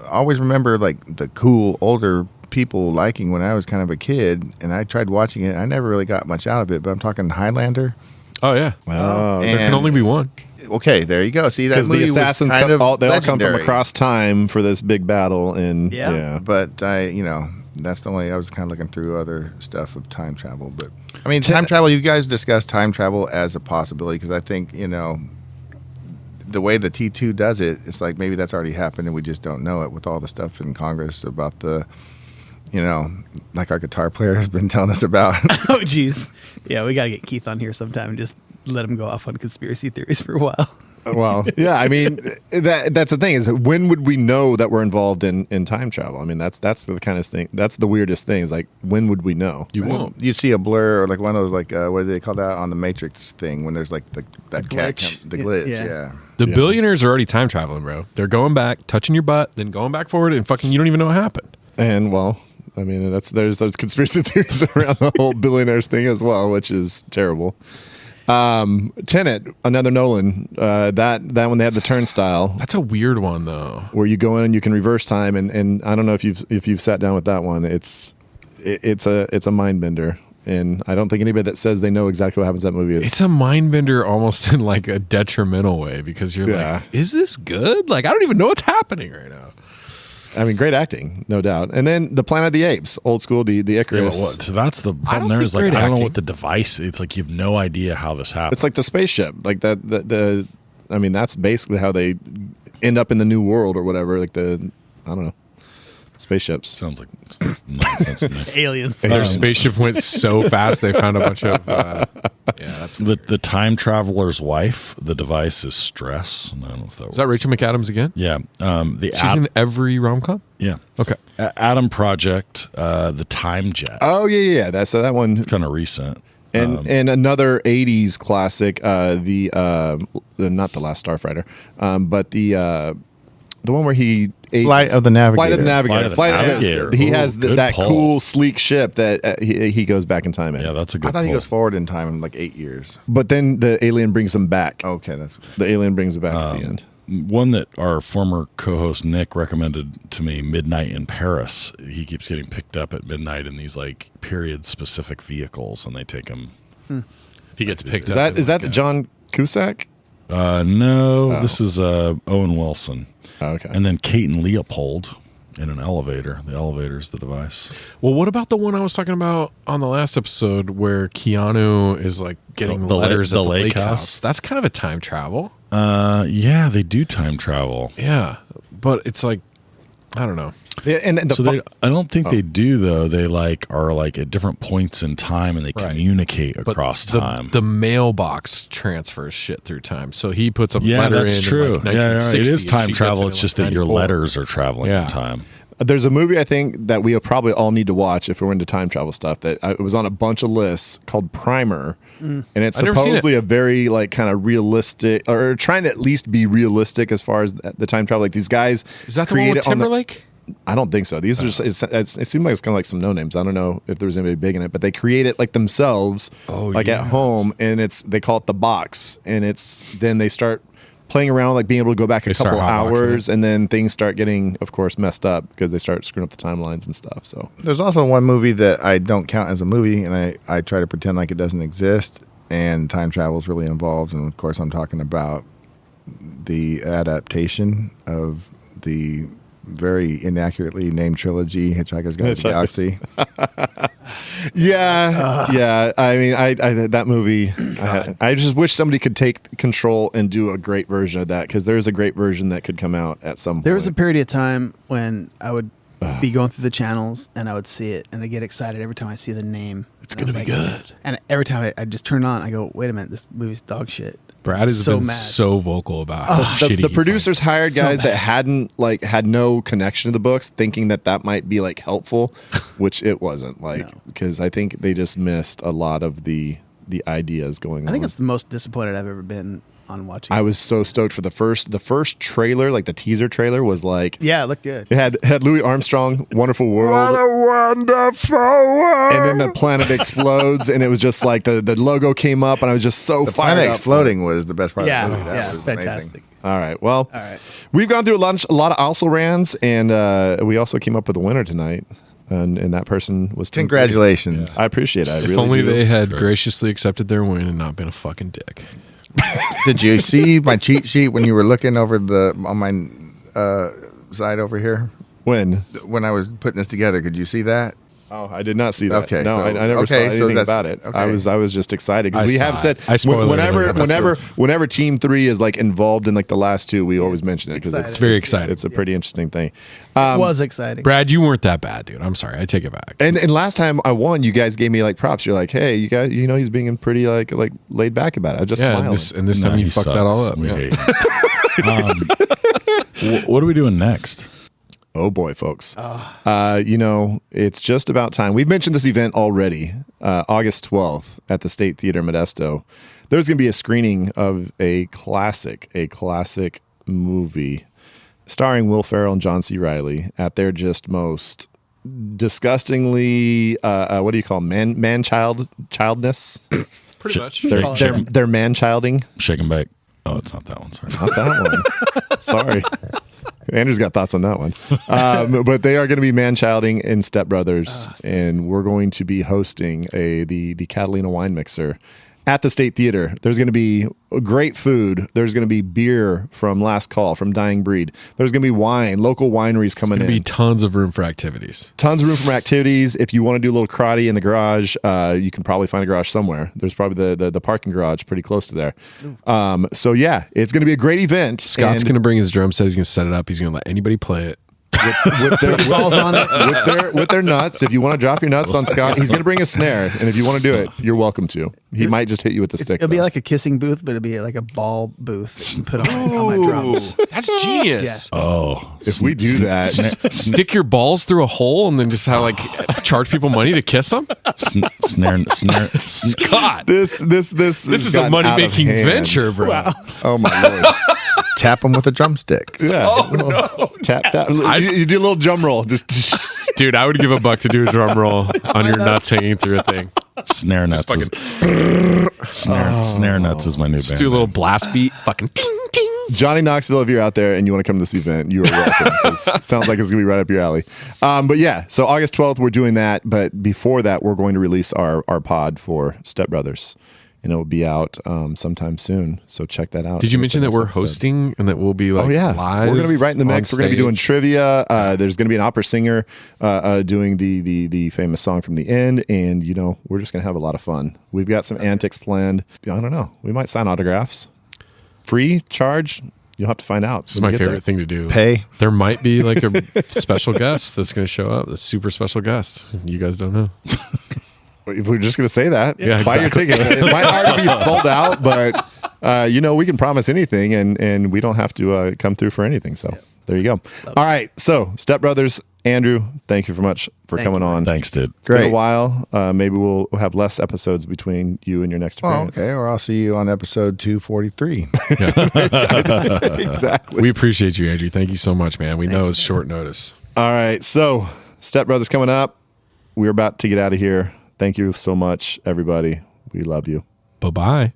Speaker 9: always remember like the cool older people liking when I was kind of a kid, and I tried watching it. I never really got much out of it, but I'm talking Highlander.
Speaker 2: Oh yeah.
Speaker 6: Oh,
Speaker 2: There can only be one.
Speaker 9: Okay, there you go. See, that
Speaker 6: because the
Speaker 9: movie was
Speaker 6: assassins
Speaker 9: kind of
Speaker 6: all come from
Speaker 9: legendary.
Speaker 6: across time for this big battle, and
Speaker 3: Yeah.
Speaker 9: But that's the only. I was kind of looking through other stuff of time travel, but I mean, time travel. You guys discussed time travel as a possibility because I think the way the T2 does it, it's like maybe that's already happened and we just don't know it with all the stuff in Congress about the, like our guitar player has been telling us about.
Speaker 3: Oh, geez. Yeah, we got to get Keith on here sometime and just let him go off on conspiracy theories for a while.
Speaker 6: Well, yeah, I mean, that's the thing is when would we know that we're involved in time travel? I mean, that's the kind of thing. That's the weirdest thing is like, when would we know?
Speaker 2: You won't.
Speaker 9: You see a blur or like one of those, like, what do they call that on the Matrix thing when there's like that cat, the glitch. Yeah.
Speaker 2: The billionaires are already time traveling, bro. They're going back, touching your butt, then going back forward, and fucking you don't even know what happened.
Speaker 6: And well, I mean, there's those conspiracy theories around the whole billionaires thing as well, which is terrible. Tenet, another Nolan. That one they had the turnstile.
Speaker 2: That's a weird one though,
Speaker 6: where you go in and you can reverse time, and I don't know if you've sat down with that one. It's a mind bender, and I don't think anybody that says they know exactly what happens in that movie is.
Speaker 2: It's a mind bender almost in like a detrimental way because you're like, is this good? Like I don't even know what's happening right now.
Speaker 6: I mean, great acting, no doubt. And then the Planet of the Apes, old school, the Icarus.
Speaker 4: Yeah, so that's the problem. There is like I don't know what the device. It's like you have no idea how this happens.
Speaker 6: It's like the spaceship, like that. I mean, that's basically how they end up in the new world or whatever. Like I don't know, spaceships.
Speaker 4: Sounds like nonsense to me.
Speaker 3: Aliens.
Speaker 2: Their spaceship went so fast they found a bunch of. That's
Speaker 4: the time traveler's wife. The device is stress. I don't know if that
Speaker 2: is that Rachel McAdams again?
Speaker 4: Yeah,
Speaker 2: she's in every rom-com.
Speaker 4: Yeah.
Speaker 2: Okay.
Speaker 4: Adam Project, the Time Jet.
Speaker 6: Oh yeah. That's that one.
Speaker 4: Kind of recent.
Speaker 6: And another '80s classic. Not the Last Starfighter, but the one where he
Speaker 9: Flight of the Navigator.
Speaker 6: Flight of the Navigator. He has that cool, sleek ship that he goes back in time in.
Speaker 4: Yeah, that's a good
Speaker 9: I thought he goes forward in time in like 8 years.
Speaker 6: But then the alien brings him back.
Speaker 9: Okay.
Speaker 6: The alien brings him back at the end.
Speaker 4: One that our former co-host Nick recommended to me, Midnight in Paris. He keeps getting picked up at midnight in these like period-specific vehicles, and they take him.
Speaker 2: If he gets picked up.
Speaker 6: Is that the John Cusack?
Speaker 4: No, this is Owen Wilson.
Speaker 6: Oh, okay.
Speaker 4: And then Kate and Leopold in an elevator. The elevator's the device.
Speaker 2: Well, what about the one I was talking about on the last episode where Keanu is like getting letters at the lake house? That's kind of a time travel.
Speaker 4: Yeah, they do time travel.
Speaker 2: Yeah, but it's like, I don't know.
Speaker 6: Yeah, and
Speaker 4: I don't think they do though. They are at different points in time, and they communicate across time.
Speaker 2: The mailbox transfers shit through time, so he puts a letter in.
Speaker 4: That's true.
Speaker 2: In like 1960,
Speaker 4: it is time travel. It's
Speaker 2: in
Speaker 4: just that your
Speaker 2: 94.
Speaker 4: letters are traveling in time.
Speaker 6: There's a movie I think that we probably all need to watch if we're into time travel stuff. That it was on a bunch of lists called Primer, and it's supposedly a very kind of realistic, or trying to at least be realistic as far as the time travel. Like these guys,
Speaker 2: is that the one with Timberlake?
Speaker 6: I don't think so. These are just, it seemed like it's kind of like some no names. I don't know if there was anybody big in it, but they create it like themselves, at home, and they call it the box, and then they start playing around, like being able to go back a couple hours, and then things start getting, of course, messed up because they start screwing up the timelines and stuff. So
Speaker 9: there's also one movie that I don't count as a movie, and I try to pretend like it doesn't exist, and time travel is really involved. And of course, I'm talking about the adaptation of the very inaccurately named trilogy, Hitchhiker's Guide to the Galaxy.
Speaker 6: Yeah. I mean, that movie, I just wish somebody could take control and do a great version of that, because there's a great version that could come out at some point.
Speaker 3: There was a period of time when I would be going through the channels and I would see it, and I get excited every time I see the name.
Speaker 2: It's going to be good.
Speaker 3: And every time I just turn on, I go, wait a minute, this movie's dog shit.
Speaker 2: Brad has been so vocal about how shitty
Speaker 6: the producers hired guys that hadn't had no connection to the books, thinking that might be helpful, which it wasn't because I think they just missed a lot of the ideas going on.
Speaker 3: I think it's the most disappointed I've ever been on watching.
Speaker 6: I was so stoked for the first trailer, the teaser trailer was
Speaker 3: yeah, it looked good.
Speaker 6: It had Louis Armstrong, Wonderful World.
Speaker 2: What a wonderful world.
Speaker 6: And then the planet explodes, and it was just the logo came up, and I was just so
Speaker 9: the
Speaker 6: fired up.
Speaker 9: The planet exploding was the best part of the movie.
Speaker 3: That was fantastic.
Speaker 9: Amazing.
Speaker 6: All right. Well, we've gone through a lot of also rans, and we also came up with a winner tonight. And that person was Tim.
Speaker 9: Congratulations.
Speaker 6: I appreciate it.
Speaker 2: If only they had graciously accepted their win and not been a fucking dick.
Speaker 9: Did you see my cheat sheet when you were looking over on my side over here?
Speaker 6: When
Speaker 9: I was putting this together, could you see that?
Speaker 6: Oh, I did not see that.
Speaker 9: Okay,
Speaker 6: No,
Speaker 9: so-
Speaker 6: I never
Speaker 9: okay,
Speaker 6: saw
Speaker 9: so
Speaker 6: anything
Speaker 9: that's-
Speaker 6: about it.
Speaker 9: okay.
Speaker 6: I was just excited because
Speaker 2: I
Speaker 6: we
Speaker 2: saw
Speaker 6: have
Speaker 2: it.
Speaker 6: said
Speaker 2: I spoiled it.
Speaker 6: whenever Team 3 is like involved in like the last two, we always mention it because
Speaker 3: excited.
Speaker 2: It's very exciting.
Speaker 6: it's a pretty interesting thing.
Speaker 3: It was exciting.
Speaker 2: Brad, you weren't that bad, dude. I'm sorry. I take it back.
Speaker 6: And last time I won, you guys gave me like props. You're like, hey, you guys, he's being pretty like laid back about it. I just
Speaker 2: Yeah,
Speaker 6: smiled.
Speaker 2: and this time
Speaker 4: Nah,
Speaker 2: you
Speaker 4: he
Speaker 2: fucked that
Speaker 4: sucks.
Speaker 2: all up.
Speaker 4: We
Speaker 2: Yeah.
Speaker 4: hate him. What are we doing next?
Speaker 6: Oh boy, folks. It's just about time. We've mentioned this event already. August 12th at the State Theater Modesto. There's going to be a screening of a classic movie starring Will Ferrell and John C. Reilly at their just most disgustingly what do you call childness?
Speaker 2: Pretty much.
Speaker 6: They're man-childing.
Speaker 4: Shake and bake. Oh, it's not that one. Sorry.
Speaker 6: Not that one. Sorry. Andrew's got thoughts on that one. But they are going to be man-childing in Step Brothers, and we're going to be hosting the Catalina Wine Mixer at the State Theater. There's going to be great food. There's going to be beer from Last Call, from Dying Breed. There's going to be wine, local wineries coming in.
Speaker 2: There's going to be tons of room for activities.
Speaker 6: Tons of room for activities. If you want to do a little karate in the garage, you can probably find a garage somewhere. There's probably the parking garage pretty close to there. So yeah, it's going to be a great event.
Speaker 2: Scott's going to bring his drum set. He's going to set it up. He's going to let anybody play it.
Speaker 6: with their balls on it, with their nuts. If you want to drop your nuts on Scott, he's going to bring a snare, and if you want to do it, you're welcome to. He might just hit you with the stick.
Speaker 3: It'll be
Speaker 6: though.
Speaker 3: like a kissing booth, but it'll be like a ball booth that you put on my drums.
Speaker 2: That's genius.
Speaker 4: Oh,
Speaker 6: if we do that,
Speaker 2: Stick your balls through a hole and then just charge people money to kiss them.
Speaker 4: snare.
Speaker 2: Scott,
Speaker 6: this
Speaker 2: this is a money making venture, bro.
Speaker 3: Wow.
Speaker 6: Oh my lord!
Speaker 9: Tap them with a drumstick.
Speaker 6: Yeah.
Speaker 2: Oh no,
Speaker 6: Tap tap. You do a little drum roll. Just
Speaker 2: dude, I would give $1 to do a drum roll on your nuts hanging through a thing.
Speaker 4: Snare nuts. Snare nuts is my new
Speaker 2: Just
Speaker 4: band.
Speaker 2: do a little
Speaker 4: name.
Speaker 2: blast beat, fucking ting ting.
Speaker 6: Johnny Knoxville, if you're out there and you want to come to this event, you are welcome. It sounds like it's going to be right up your alley. But yeah, so August 12th, we're doing that. But before that, we're going to release our pod for Step Brothers. And it will be out sometime soon. So check that out.
Speaker 2: Did you mention that
Speaker 6: Next
Speaker 2: we're
Speaker 6: episode.
Speaker 2: hosting and that we'll be like live?
Speaker 6: We're going to be right in the mix.
Speaker 2: on
Speaker 6: We're going to be
Speaker 2: stage?
Speaker 6: doing trivia. There's going to be an opera singer doing the famous song from the end. And, we're just going to have a lot of fun. We've got some antics planned. I don't know. We might sign autographs. Free, charge? You'll have to find out.
Speaker 2: This is my favorite thing to do.
Speaker 9: Pay.
Speaker 2: There might be like a special guest that's going to show up. A super special guest. You guys don't know.
Speaker 6: If we're just going to say that,
Speaker 2: Yeah,
Speaker 6: buy
Speaker 2: exactly.
Speaker 6: your ticket. It might already be sold out, but we can promise anything, and we don't have to come through for anything. So there you go. All right, so Step Brothers, Andrew, thank you very much for coming on.
Speaker 4: Thanks, dude.
Speaker 6: It's been
Speaker 9: Great.
Speaker 6: a while. Maybe we'll have less episodes between you and your next
Speaker 9: Oh,
Speaker 6: appearance.
Speaker 9: okay. Or I'll see you on episode 243.
Speaker 6: Exactly.
Speaker 2: We appreciate you, Andrew. Thank you so much, man. We know it's short notice.
Speaker 6: All right, so Step Brothers coming up. We're about to get out of here. Thank you so much, everybody. We love you.
Speaker 2: Bye-bye.